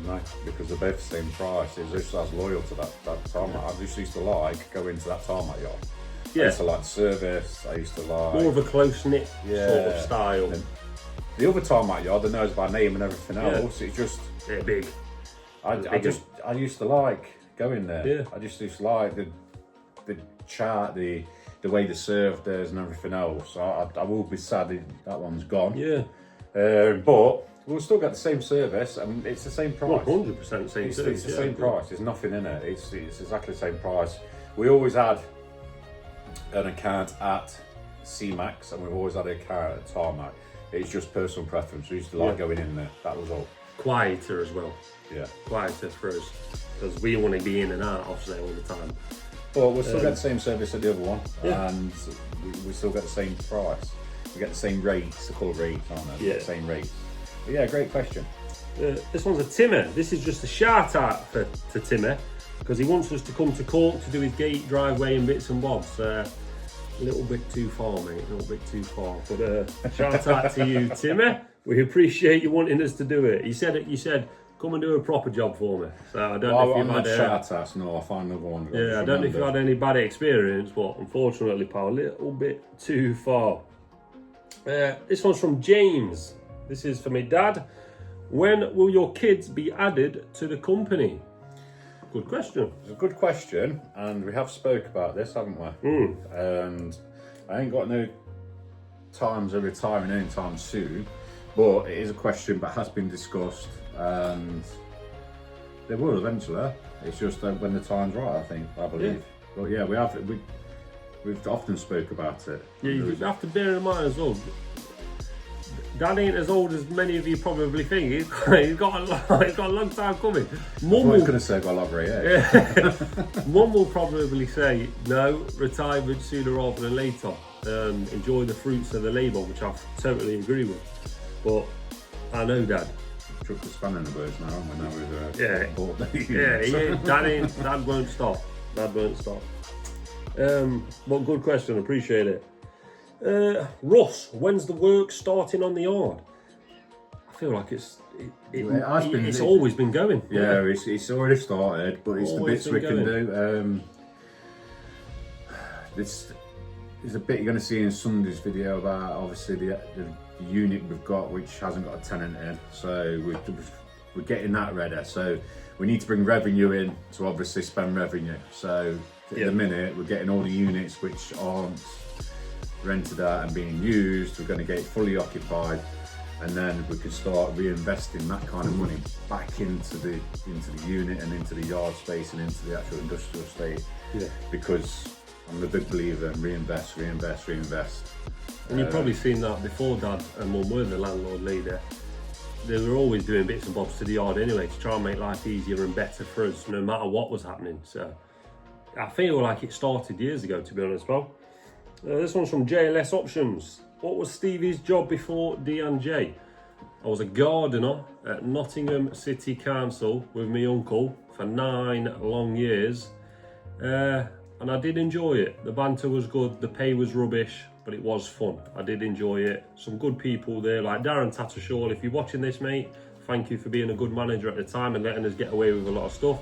No, because they're both the same price. It's just as loyal to that tarmac. I just used to like go into that tarmac yard. Yeah. I used to like the service. I used to like more of a close-knit sort of style. And the other tarmac yard, that knows by name and everything else. It's just they're big. I used to like going there. Yeah. I just used to like the chart, the way they served theirs and everything else. I will be sad that one's gone. Yeah. But we'll still get the same service and it's the same price. 100% same service. It's the same price. There's nothing in it. It's exactly the same price. We always had an account at C-Max and we've always had an account at Tarmac. It's just personal preference. We used to like going in there. That was all. Quieter as well. Yeah. Quieter for us because we want to be in and out of there all the time. But we'll still get the same service at the other one, and we still get the same price. We get the same rates, they're called rates, aren't they? Yeah. The same rates. But yeah, great question. This one's a Timmy. This is just a shout out to Timmy because he wants us to come to Cork to do his gate, driveway and bits and bobs. A little bit too far, mate, a little bit too far. But shout out to you, Timmy. We appreciate you wanting us to do it. You said, come and do a proper job for me. So I don't know if you've had shout-outs, no, I'll find another one. Yeah, I don't know if you've had any bad experience, but unfortunately, pal, a little bit too far. This one's from James. This is for me, Dad. When will your kids be added to the company? Good question. It's a good question, and we have spoke about this, haven't we? And I ain't got no times of retiring anytime soon, but it is a question that has been discussed. And they will eventually. It's just when the time's right, I believe. But yeah, we've often spoke about it. Yeah, you have to bear in mind as well. Dad ain't as old as many of you probably think. He's got a long time coming. Mum was going to say, got a lot of age. Mum will probably say no, retirement sooner rather than later. Enjoy the fruits of the labour, which I totally agree with. But I know Dad. Chuck the span in the birds now, and now we've Dad won't stop. Dad won't stop. But good question, appreciate it. Russ, when's the work starting on the yard? I feel like it's always been going. Yeah, it's already started, but it's the bits we can do. This is a bit you're going to see in Sunday's video about obviously the unit we've got, which hasn't got a tenant in, so we're getting that ready. So we need to bring revenue in to obviously spend revenue. So at the minute we're getting all the units which aren't rented out and being used. We're going to get it fully occupied, and then we can start reinvesting that kind of money back into the unit and into the yard space and into the actual industrial estate. Yeah. Because I'm a big believer in reinvest. And you've probably seen that before Dad and Mum were the landlord leader. They were always doing bits and bobs to the yard anyway to try and make life easier and better for us no matter what was happening. So I feel like it started years ago, to be honest, pal. This one's from JLS Options. What was Stevie's job before D&J? I was a gardener at Nottingham City Council with my uncle for 9 long years. And I did enjoy it. The banter was good, the pay was rubbish, but it was fun. I did enjoy it. Some good people there, like Darren Tattershaw. If you're watching this, mate, thank you for being a good manager at the time and letting us get away with a lot of stuff.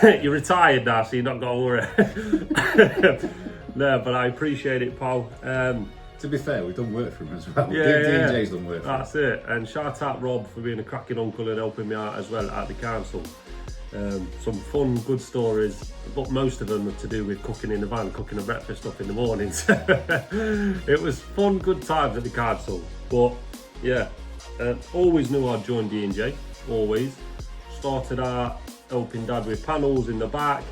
You're retired now, so you're not got to worry. No, but I appreciate it, pal. To be fair, we've done work for him as well. Yeah, DJ's done work for him. That's it. And shout out Rob for being a cracking uncle and helping me out as well at the council. Some fun, good stories, but most of them are to do with cooking in the van, cooking the breakfast up in the mornings. It was fun, good times at the council. But yeah, always knew I'd join D&J, always. Started out helping Dad with panels in the back,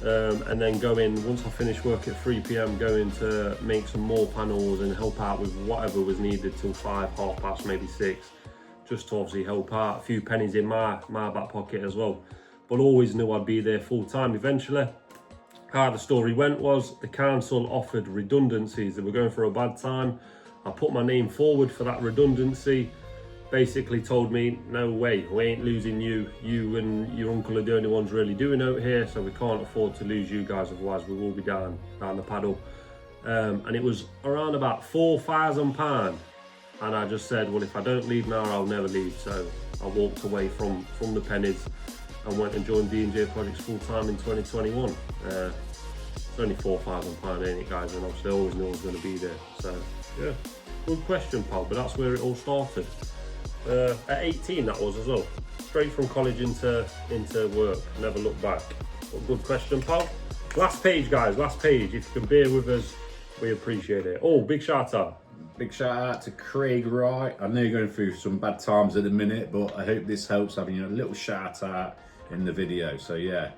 and then going, once I finished work at 3 PM, going to make some more panels and help out with whatever was needed till 5, half past, maybe 6, just to obviously help out. A few pennies in my back pocket as well. But always knew I'd be there full time eventually. How the story went was the council offered redundancies. They were going for a bad time. I put my name forward for that redundancy. basically told me, no way, we ain't losing you. You and your uncle are the only ones really doing out here, so we can't afford to lose you guys, otherwise we will be down the paddle. And it was around about £4,000. And I just said, well, if I don't leave now, I'll never leave. So I walked away from the pennies and went and joined D&J Projects full time in 2021. It's only £4,000, ain't it, guys? And obviously I always knew I was going to be there. So yeah, good question, pal. But that's where it all started. At 18, that was as well. Straight from college into work. Never looked back. But good question, pal. Last page, guys. Last page. If you can bear with us, we appreciate it. Oh, big shout out. Big shout out to Craig Wright. I know you're going through some bad times at the minute, but I hope this helps having a little shout out in the video. So yeah,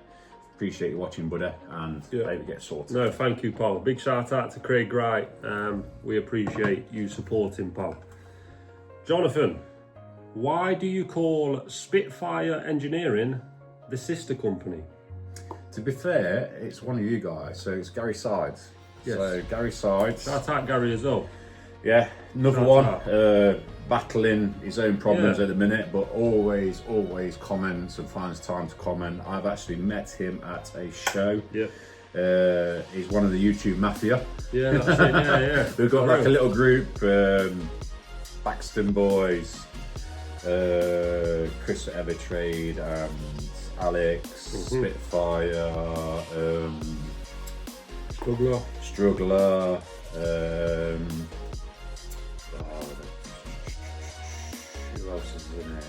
appreciate you watching, buddy, and hope it gets sorted. No, thank you, pal. Big shout out to Craig Wright. We appreciate you supporting, pal. Jonathan, why do you call Spitfire Engineering the sister company? To be fair, it's one of you guys, so it's Gary Sides. Yes. So Gary Sides. Shout out Gary as well. Yeah, another one, battling his own problems at the minute, but always comments and finds time to comment. I've actually met him at a show. Yeah. He's one of the YouTube Mafia. Yeah, that's it, yeah. We've got like a little group, Baxton Boys, Chris at Evertrade, and Alex, Spitfire, Struggler, who else is in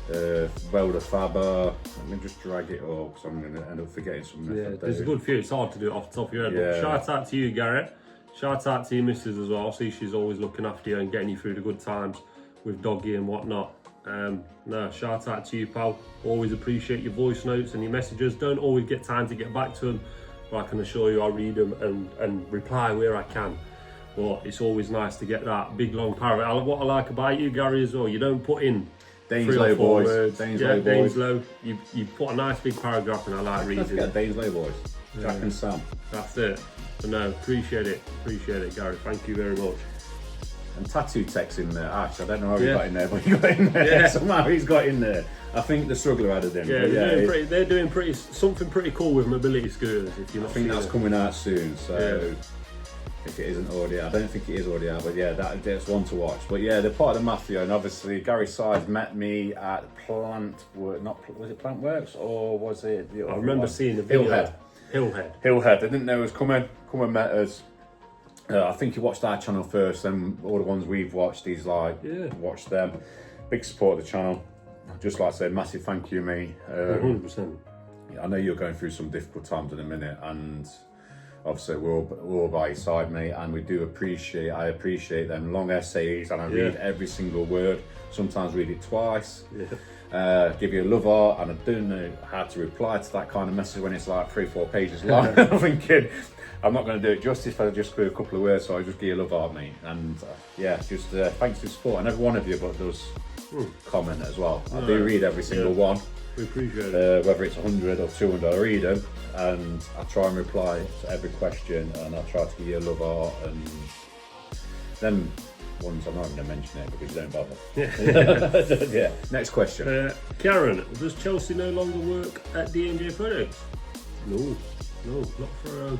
there? Welder Faber. Let me just drag it up because I'm going to end up forgetting something. Yeah, there's a good few. It's hard to do it off the top of your head. Yeah. But shout out to you, Garrett. Shout out to your missus as well. I see she's always looking after you and getting you through the good times with doggy and whatnot. No, shout out to you, pal. Always appreciate your voice notes and your messages. Don't always get time to get back to them, but I can assure you I read them and reply where I can. But it's always nice to get that big long paragraph. What I like about you, Gary, as well, you don't put in Dainslow boys. words. Dainslow boys. Dainslow. You put a nice big paragraph and I like reading it. Dainslow boys. Jack and Sam. That's it. But no, appreciate it, Gary. Thank you very much. And tattoo text in there. Ash, I don't know how he got in there, but he got in there. Yeah. Somehow he's got in there. I think the Struggler added him. Yeah, they're doing something pretty cool with mobility scooters. If you're not, I think that's coming out soon. So if it isn't already, I don't think it is already out. But yeah, that's one to watch. But yeah, they're part of the Mafia, and obviously Gary Sides met me at was it Plant Works or was it? I remember seeing the video. Hillhead. They didn't know it was coming. Come and met us. I think he watched our channel first, and all the ones we've watched, he's like, watch them. Big support of the channel. Just like I said, massive thank you, mate. 100%. I know you're going through some difficult times in a minute, and obviously we're all by your side, mate. And we do I appreciate them long essays, and I read every single word. Sometimes read it twice. Give you a love art, and I don't know how to reply to that kind of message when it's like 3-4 pages long. I'm thinking, I'm not going to do it justice if I just put a couple of words, so I just give you a love art, mate. And just thanks for your support, and every one of you but does comment as well. I do read every single one. We appreciate it. Whether it's 100 or 200, I read them, and I try and reply to every question, and I try to give you a love art, and then ones I'm not going to mention it because you don't bother. Yeah. Next question. Karen, does Chelsea no longer work at D&J Projects? No, not for a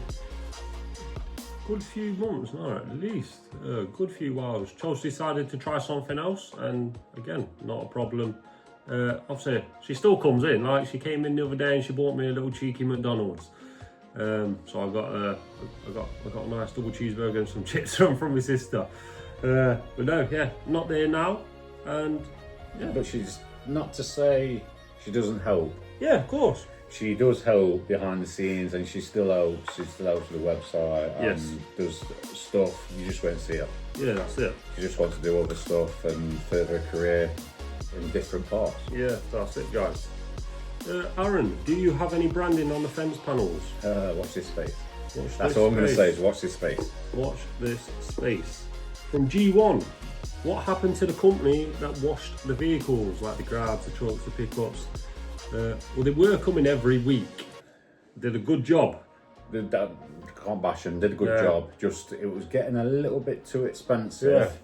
good few months, no, at least a good few whiles. Chelsea decided to try something else, and again, not a problem. Obviously, she still comes in. Like, she came in the other day and she bought me a little cheeky McDonald's. So I got a nice double cheeseburger and some chips from my sister. But no, not there now, and but she's not to say she doesn't help. Yeah, of course. She does help behind the scenes, and she still helps. She still helps with the website and does stuff. You just won't see her. Yeah, that's it. She just wants to do other stuff and further her career in different parts. Yeah, that's it, guys. Aaron, do you have any branding on the fence panels? Watch this space. That's all I'm going to say is watch this space. Watch this space. From G1, what happened to the company that washed the vehicles, like the grabs, the trucks, the pickups? Well, they were coming every week. Did a good job. Can't bash them. Did a good job. Just it was getting a little bit too expensive.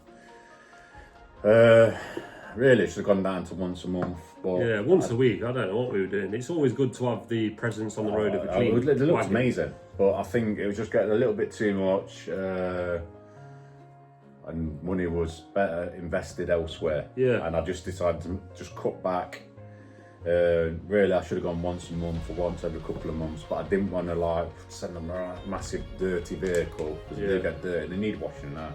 Really, it should have gone down to once a month. But yeah, once a week. I don't know what we were doing. It's always good to have the presence on the road of a clean It looked wagon. amazing, but I think it was just getting a little bit too much, and money was better invested elsewhere. Yeah. And I just decided to just cut back. Really, I should have gone once a month or once every couple of months, but I didn't want to like send them a massive dirty vehicle because they do get dirty. They need washing now.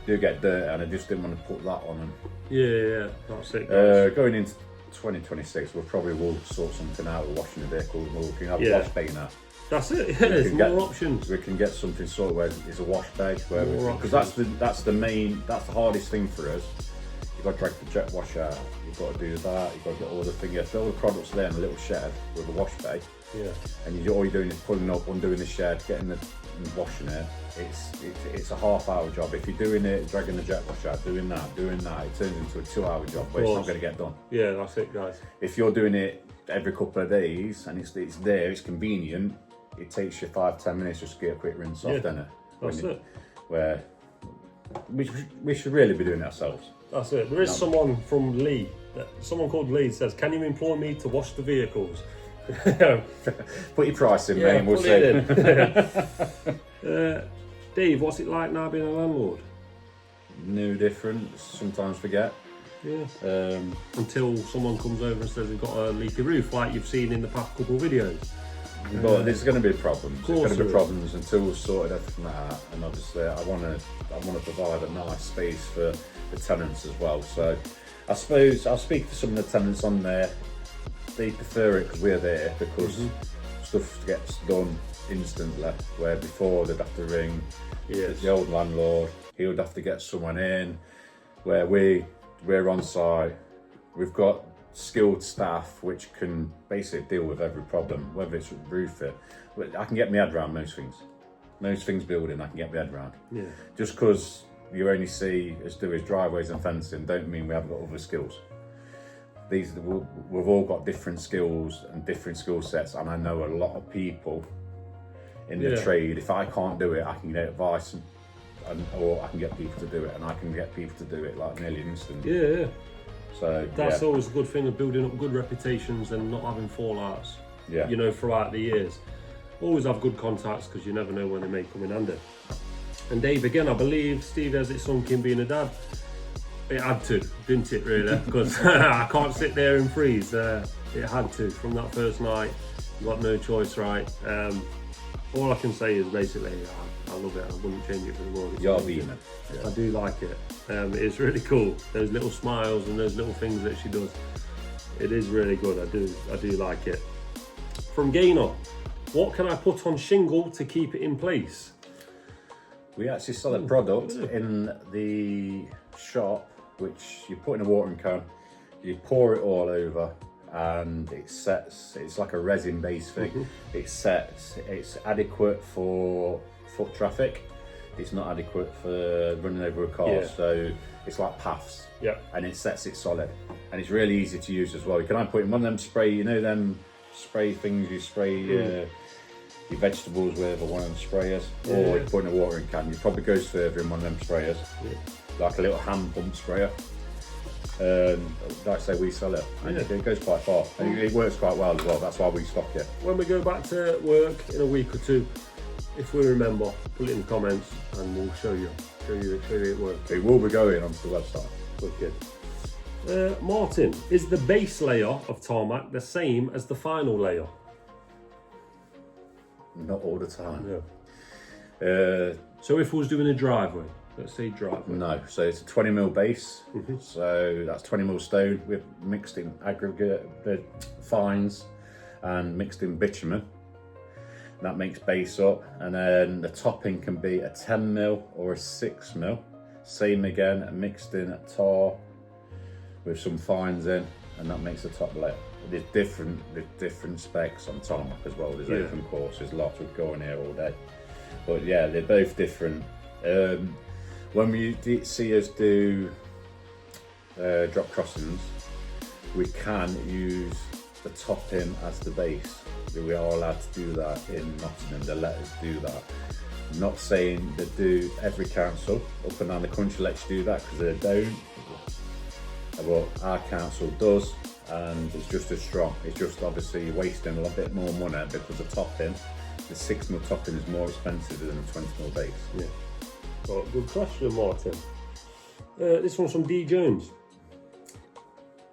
They do get dirty, and I just didn't want to put that on them. Yeah, that's it, guys. Going into 2026, we probably will sort something out with washing the vehicle. We can have a wash bay now. That's it. Yeah, there's more options. We can get something sorted where it's a wash bay, because that's the hardest thing for us. You've got to drag the jet wash out. You've got to do that. You've got to get all the things. All the products there in a little shed with a wash bay. Yeah. And all you're doing is pulling up, undoing the shed, getting the and washing it. It's a half-hour job. If you're doing it, dragging the jet wash out, doing that, it turns into a 2-hour job, but it's not going to get done. Yeah, that's it, guys. If you're doing it every couple of days and it's there, it's convenient. It takes you 5-10 minutes just to get a quick rinse off, doesn't it? That's it. Where we should really be doing it ourselves. That's it. There is someone from Lee. Someone called Lee says, "Can you employ me to wash the vehicles?" Put your price in, mate, and we'll see. Dave, what's it like now being a landlord? No difference. Sometimes forget. Yeah. Until someone comes over and says they've got a leaky roof, like you've seen in the past couple of videos. But there's going to be problems. There's going to be problems until we've sorted everything out. And obviously, I want to provide a nice space for the tenants as well. So I suppose I'll speak to some of the tenants on there. They prefer it because we're there, because stuff gets done instantly, where before they'd have to ring the old landlord. He would have to get someone in. Where we're on site, we've got skilled staff which can basically deal with every problem, whether it's roofing. I can get my head around most things building. I can get my head around. Yeah. Just because you only see us do his driveways and fencing, don't mean we haven't got other skills. We've all got different skills and different skill sets, and I know a lot of people in the trade. If I can't do it, I can get advice, or I can get people to do it, and I can get people to do it like nearly instant. Yeah. So that's always a good thing of building up good reputations and not having fallouts. Yeah. You know, throughout the years, always have good contacts because you never know when they may come in handy. And Dave, again, I believe Steve has it sunk in being a dad. It had to, didn't it, really? Because I can't sit there and freeze. It had to. From that first night, you got no choice, right? All I can say is basically, I love it. I wouldn't change it for the world. You're being it. Yeah. I do like it. It's really cool. Those little smiles and those little things that she does. It is really good. I do like it. From Gaynor, what can I put on shingle to keep it in place? We actually sell a product in the shop which you put in a watering can, you pour it all over, and it sets. It's like a resin based thing. It sets. It's adequate for foot traffic. It's not adequate for running over a car. So it's like paths. Yeah. And it sets it solid, and it's really easy to use as well. You can either put it in one of them spray, you know, them spray things you spray your vegetables with, or one of them sprayers, or you put in a watering can. It probably goes further in one of them sprayers, like a little hand pump sprayer. Like I say, we sell it, and it goes quite far, and it works quite well as well. That's why we stock it. When we go back to work in a week or two, if we remember, put it in the comments, and we'll show you it works. It will be going onto the website. Wicked. Martin, is the base layer of tarmac the same as the final layer? Not all the time. No. So if we was doing a driveway, let's say driveway. No, so it's a 20mm base. So that's 20mm stone. We've mixed in aggregate fines and mixed in bitumen. That makes base up, and then the topping can be a 10mm or a 6mm. Same again, mixed in at tar with some fines in, and that makes the top layer. There's different specs on tarmac as well. There's open courses, lots would go on here all day. But yeah, they're both different. When we see us do drop crossings, we can use the topping as the base. We are allowed to do that in Nottingham. They let us do that. I'm not saying they do every council up and down the country lets you do that, because they don't. but our council does, and it's just as strong. It's just obviously wasting a little bit more money because the topping, the 6mm topping is more expensive than the 20mm base. Yeah. Well, good question, Martin. This one's from D Jones.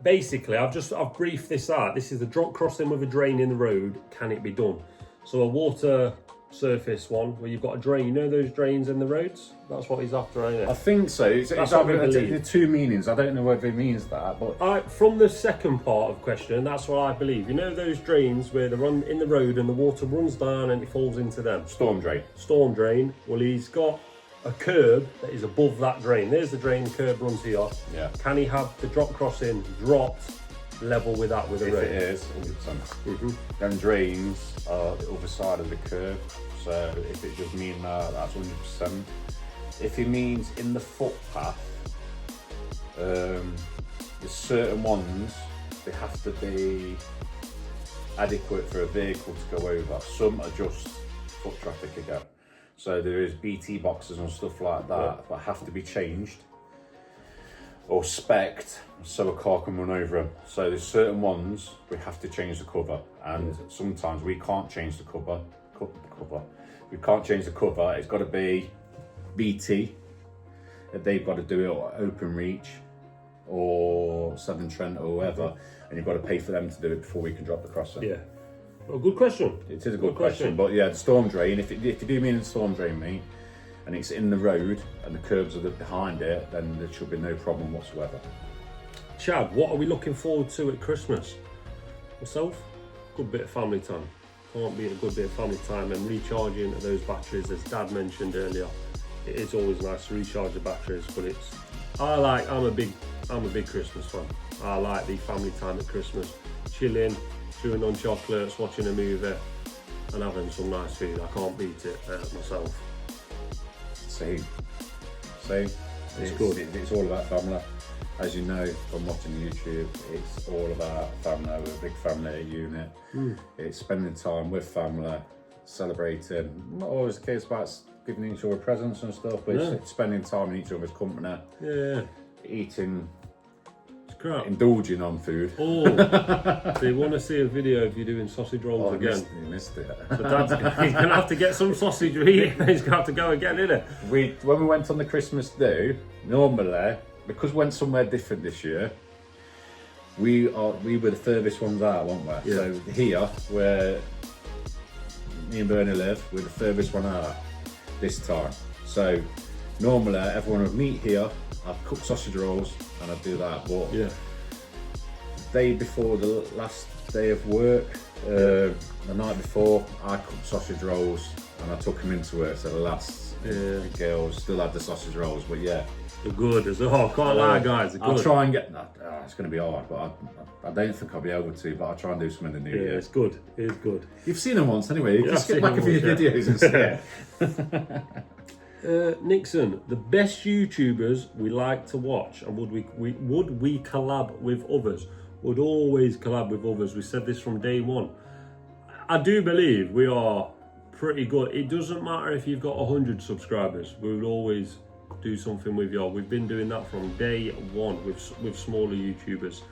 Basically, I've briefed this out. This is a drop crossing with a drain in the road. Can it be done? So a water surface one where you've got a drain. You know those drains in the roads? That's what he's after, ain't it? I think so. It's the two meanings. I don't know whether it means that, but from the second part of the question, that's what I believe. You know those drains where they run in the road and the water runs down and it falls into them? Storm drain. Storm drain. Well, he's got a curb that is above that drain. There's the drain, the curb runs here. Yeah. Can he have the drop crossing dropped level with that with the road? If it is, 100%. Then drains are the other side of the curb. So if it does mean that, that's 100%. If it means in the footpath, there's certain ones, they have to be adequate for a vehicle to go over. Some are just foot traffic again. So there is BT boxes and stuff like that that have to be changed or spec'd so a car can run over them. So there's certain ones we have to change the cover, and sometimes we can't change the cover. We can't change the cover. It's got to be BT. They've got to do it or Open Reach or Southern Trent or whoever, and you've got to pay for them to do it before we can drop the crosser. Yeah. Well, good question. It is a good question. But yeah, the storm drain, if you do mean the storm drain, mate, and it's in the road and the curbs are behind it, then there should be no problem whatsoever. Chad, what are we looking forward to at Christmas? Myself, good bit of family time. Can't beat a good bit of family time and recharging those batteries, as Dad mentioned earlier. It is always nice to recharge the batteries, but I'm a big Christmas fan. I like the family time at Christmas, chilling, chewing on chocolates, watching a movie, and having some nice food. I can't beat it myself. Same. It's good. It's all about family. As you know from watching YouTube, it's all about family. We're a big family unit. It's spending time with family, celebrating. Not always the case about giving each other presents and stuff, but it's spending time in each other's company. Yeah. Eating. Crap. Indulging on food. Oh, so you want to see a video of you doing sausage rolls again? You missed it. So he's going to have to get some sausage to eat. He's going to have to go again, isn't it? When we went on the Christmas do, normally, because we went somewhere different this year, we were the furthest ones out, weren't we? Yeah. So here, where me and Bernie live, we're the furthest one out this time. So normally everyone would meet here, I'd cook sausage rolls and I'd do that, but the day before the last day of work, the night before, I cooked sausage rolls and I took them into work, so the girls still had the sausage rolls, but yeah. They're good as well, can't lie guys, they're good. I'll try and get that, it's going to be hard, but I don't think I'll be able to, but I'll try and do some in the new year. Yeah, it's good, You've seen them once anyway, you can skip back a few videos and see it. Nixon, the best YouTubers we like to watch, and would we collab with others? Would always collab with others. We said this from day one. I do believe we are pretty good. It doesn't matter if you've got 100 subscribers. We would always do something with you. We've been doing that from day one with smaller YouTubers.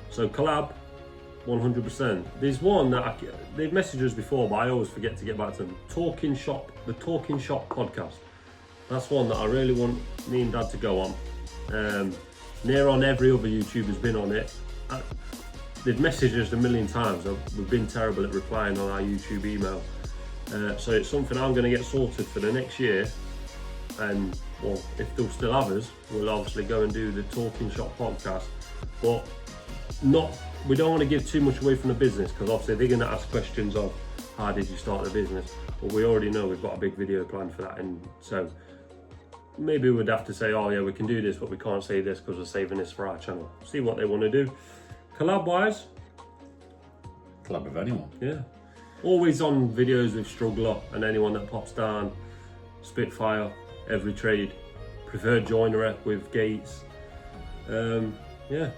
So collab, 100%. There's one that they've messaged us before, but I always forget to get back to them. The Talking Shop podcast. That's one that I really want me and Dad to go on. Near on every other YouTuber's been on it. They've messaged us a million times. We've been terrible at replying on our YouTube email. So it's something I'm going to get sorted for the next year. And well, if they'll still have us, we'll obviously go and do the Talking Shop podcast. But we don't want to give too much away from the business, because obviously they're going to ask questions of how did you start the business, but we already know we've got a big video planned for that, and so maybe we'd have to say, oh yeah, we can do this, but we can't say this because we're saving this for our channel. See what they want to do. Collab wise, collab with anyone. Yeah, always on videos with Struggler and anyone that pops down, Spitfire, Every Trade, preferred joinery with Gates. Yeah.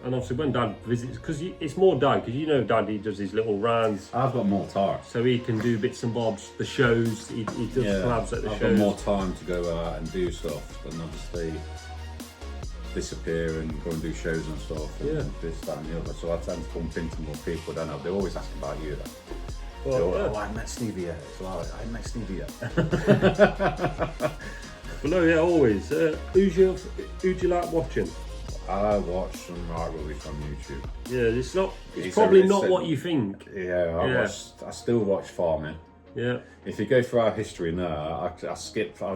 And obviously when Dad visits, because it's more Dad, because you know Dad, he does his little rounds. I've got more time. So he can do bits and bobs, the shows, he does collabs at the shows. I've got more time to go out and do stuff, and obviously disappear and go and do shows and stuff, and this, that, and the other. So I tend to bump into more people. Don't know. They always ask about you. Well, oh, I met Stevie yet. So I met Stevie yet. But no, yeah, always. Who do you like watching? I watch some right rubbish on YouTube. Yeah, it's probably not what you think. Yeah, I still watch farming. Yeah. If you go through our history now, I skipped. I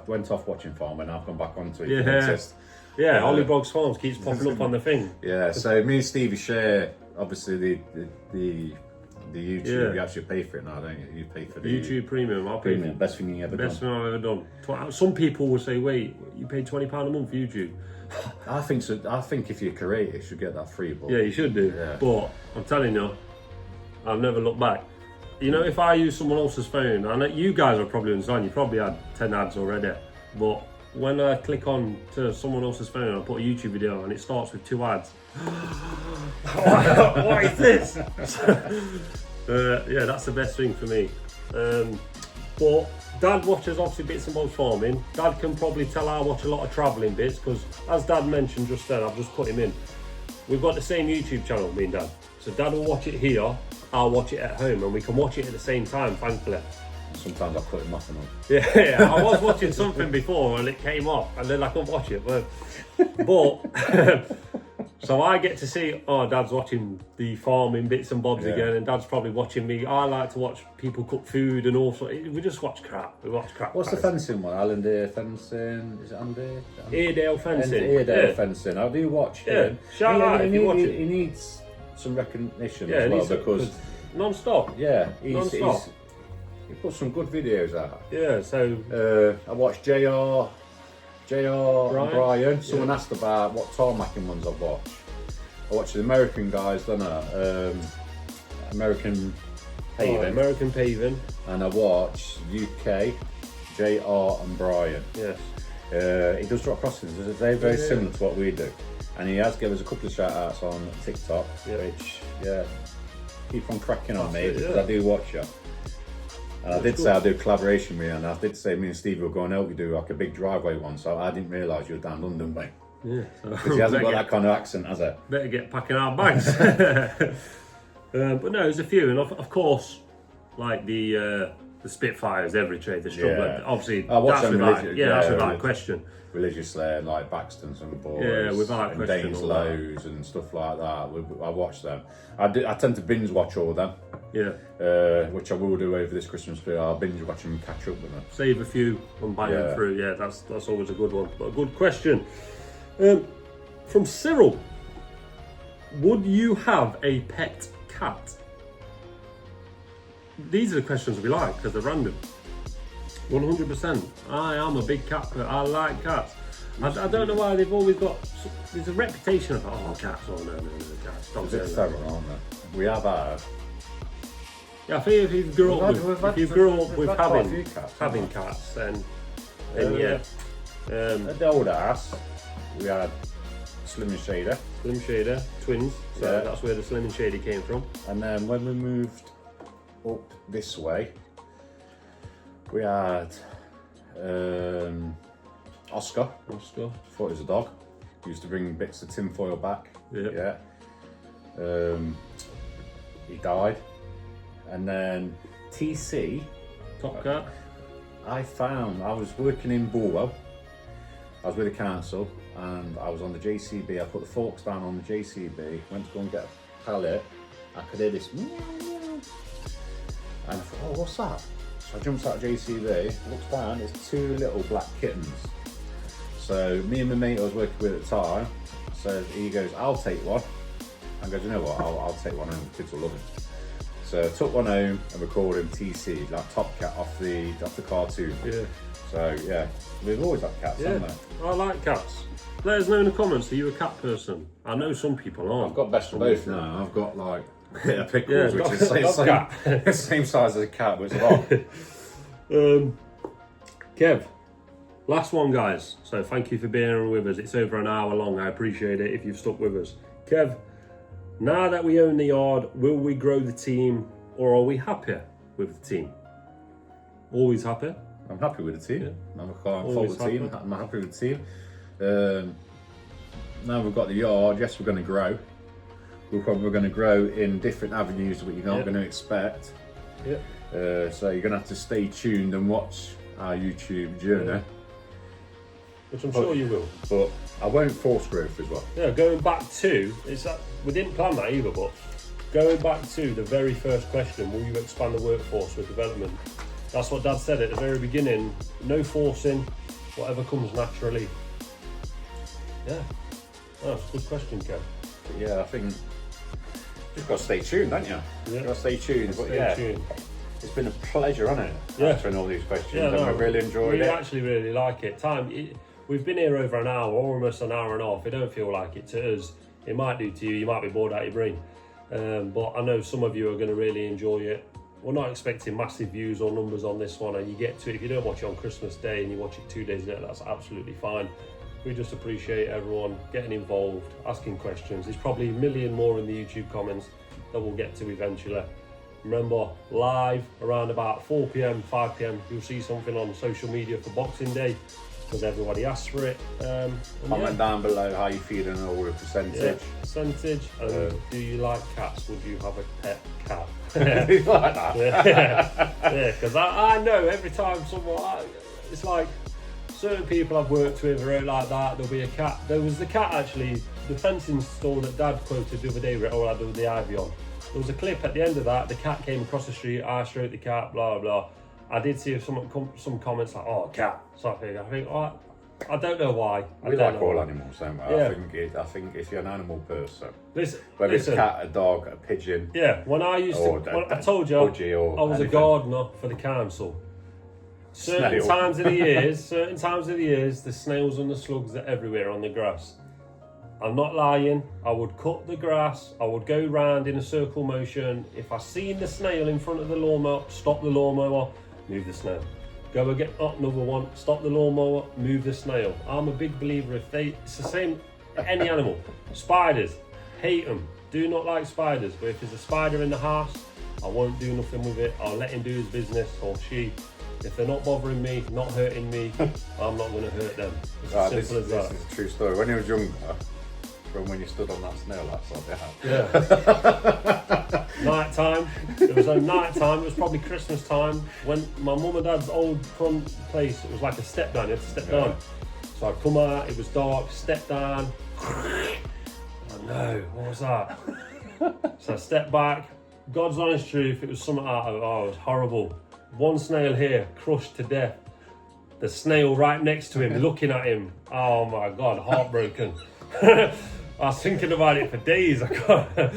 went off watching farming. I've gone back onto it. Yeah. Ollie Boggs Farms keeps popping up on the thing. Yeah. So me and Stevie share obviously the YouTube. Yeah. You actually pay for it now, don't you? You pay for the YouTube Premium. I'll pay Premium. Best thing you ever done. Best thing I've ever done. Some people will say, "Wait, you pay £20 a month for YouTube?" I think so. I think if you're creative, you should get that free. But yeah, you should do. Yeah. But I'm telling you, I'll never look back. You know, if I use someone else's phone, I know you guys are probably understand, you probably had 10 ads already, but when I click on to someone else's phone and I put a YouTube video and it starts with 2 ads, what is this? Yeah, that's the best thing for me. But Dad watches obviously bits and bobs farming. Dad can probably tell I watch a lot of travelling bits, because as Dad mentioned just then, I've just put him in. We've got the same YouTube channel, me and Dad. So Dad will watch it here, I'll watch it at home, and we can watch it at the same time, thankfully. Sometimes I put him off and on. Yeah, I was watching something before and it came off, and then I couldn't watch it. But so I get to see, Dad's watching the farming bits and bobs again, and Dad's probably watching me. I like to watch people cook food and all sorts. We just watch crap. We watch crap. What's the fencing one? Allendale fencing? Is it Andy? Airedale fencing. Airedale fencing. I do watch him. Shout out if you watch it. He needs some recognition as well, because non-stop. Yeah, he puts some good videos out. Yeah, so I watched JR and Brian. Someone asked about what tarmacking ones I've watched. I watched the American guys, don't I? American paving. American paving. And I watched UK, JR and Brian. Yes. He does drop crossings. They're very similar to what we do. And he has given us a couple of shout outs on TikTok, which, keep on cracking on me, because I do watch you. And I did say I do a collaboration with you, and I did say me and Stevie were going out, we do like a big driveway one, so I didn't realise you were down London way. Yeah. Because he hasn't got that kind of accent, has he? Better get packing our bags. But no, there's a few, and of course, like the Spitfires, every trade, the struggle. Obviously, that's without question. Religiously, like Baxton's and Boys, without and question, Danes Lows and stuff like that. I watch them. I tend to binge watch all of them. Yeah. Which I will do over this Christmas period. I'll binge watch them and catch up with them. Save a few and buy them through. Yeah, that's always a good one. But a good question. From Cyril. Would you have a pet cat? These are the questions we like because they're random. 100%. I am a big cat person. I like cats. I don't know why they've always got. There's a reputation of cats. No, cats. Don't say that. Aren't they? We have had. Yeah, I think if you grow up with having cats, then yeah. At the old house, we had Slim and Shader. Slim Shader, twins. So that's where the Slim and Shady came from. And then when we moved up this way, we had Oscar. Thought it was a dog. He used to bring bits of tinfoil back. Yeah. He died. And then TC. Top cat. I was working in Bulwell. I was with the council and I was on the JCB. I put the forks down on the JCB, went to go and get a pallet. I could hear this meow, meow. And I thought, what's that? So I jumped out of JCB, looked down, it's 2 little black kittens. So me and my mate I was working with at the time, so he goes, I'll take one. I go, you know what, I'll take one home, the kids will love it. So I took one home and recorded him TC, like Top Cat off the cartoon. Yeah. So yeah, we've always had cats, haven't we? I like cats. Let us know in the comments, are you a cat person? I know some people aren't. I've got best of both now. I've got like a pickles, which is the same size as a cat, but it's a dog. Kev, last one, guys. So thank you for being here with us. It's over an hour long. I appreciate it if you've stuck with us. Kev, now that we own the yard, will we grow the team, or are we happier with the team? Always happy? I'm happy with the team. Yeah. I can't fault the team. I'm happy with the team. now we've got the yard, yes, we're going to grow. We're probably going to grow in different avenues that you're not going to expect. Yeah. So you're going to have to stay tuned and watch our YouTube journey. Yeah. Which I'm sure you will. But I won't force growth as well. Yeah, going back to, we didn't plan that either, but going back to the very first question, will you expand the workforce with development? That's what Dad said at the very beginning. No forcing, whatever comes naturally. Yeah, that's a good question, Kev. But yeah, I think you've got to stay tuned, don't you? Yeah. You've got to stay tuned. But Stay tuned. It's been a pleasure, hasn't it? Yeah. Answering all these questions, Yeah, and I've really enjoyed it. We actually really like it. We've been here over an hour, almost an hour and a half. It don't feel like it to us. It might do to you. You might be bored out of your brain. But I know some of you are going to really enjoy it. We're not expecting massive views or numbers on this one, and you get to it. If you don't watch it on Christmas Day and you watch it 2 days later, that's absolutely fine. We just appreciate everyone getting involved, asking questions. There's probably a million more in the YouTube comments that we'll get to eventually. Remember, live around about 4 PM, 5 PM, you'll see something on social media for Boxing Day, because everybody asks for it. Comment down below how you feeling or a percentage. Yeah, percentage. And do you like cats? Would you have a pet cat? You like that? Yeah, because I know every time it's like certain people I've worked with are like that. There'll be a cat. There was the cat actually, the fencing store that Dad quoted the other day, all I do with the ivy on. There was a clip at the end of that. The cat came across the street. I stroked the cat. Blah blah. I did see some comments like, "Oh, cat." So I think, oh, I don't know why. We like all animals, don't we? Yeah. I think if you're an animal person, listen, whether it's a cat, a dog, a pigeon. Yeah, when I used to, I told you, I was anything. a gardener for the council. Certain times of the years, the snails and the slugs are everywhere on the grass. I'm not lying. I would cut the grass. I would go round in a circle motion. If I seen the snail in front of the lawnmower, stop the lawnmower, move the snail. Go again, another one, stop the lawnmower, move the snail. I'm a big believer it's the same, any animal. Spiders, hate them. Do not like spiders, but if there's a spider in the house, I won't do nothing with it. I'll let him do his business, or she. If they're not bothering me, not hurting me, I'm not going to hurt them. It's as simple as that. This is a true story. When you was younger, from when you stood on that snail outside the Yeah. house. Night time. It was a night time. It was probably Christmas time when my mum and dad's old front place. It was like a step down. You had to step down. So I'd come out. It was dark. Step down. Oh no! What was that? So I stepped back. God's honest truth. It was something it was horrible. One snail here, crushed to death. The snail right next to him, looking at him. Oh my God, heartbroken. I was thinking about it for days. I can't.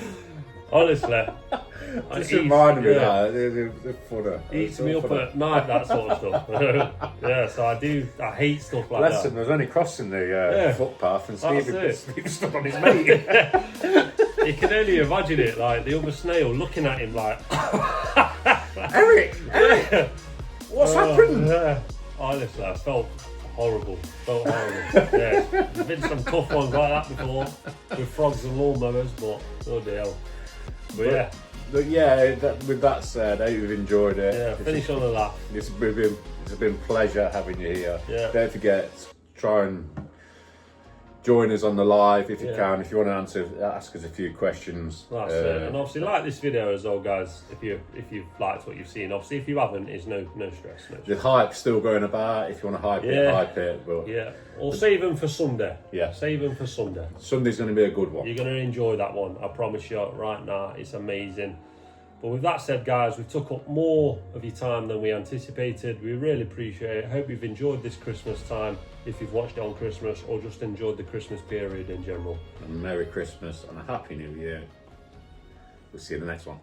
Honestly. Just reminded me that. They're funny. Eats me up at night, that sort of stuff. Yeah, so I hate stuff like that. Bless him, there was only crossing the footpath and Steve stood on his mate. You can only imagine it, like the other snail looking at him like, Eric, what's happened? Yeah. Honestly, I felt horrible. Yeah, there's been some tough ones like that before with frogs and lawnmowers, but oh dear. But yeah, with that said, I hope you've enjoyed it. Yeah, finish on a laugh. It's been a pleasure having you here. Yeah. Don't forget, try and join us on the live if you can. If you want to ask us a few questions. That's it. And obviously, like this video as well, guys. If you've liked what you've seen, obviously, if you haven't, it's no stress. The hype's still going about. If you want to hype it. But or save them for Sunday. Yeah, save them for Sunday. Sunday's going to be a good one. You're going to enjoy that one. I promise you. Right now, it's amazing. But with that said, guys, we took up more of your time than we anticipated. We really appreciate it. I hope you've enjoyed this Christmas time, if you've watched it on Christmas, or just enjoyed the Christmas period in general. And Merry Christmas and a Happy New Year. We'll see you in the next one.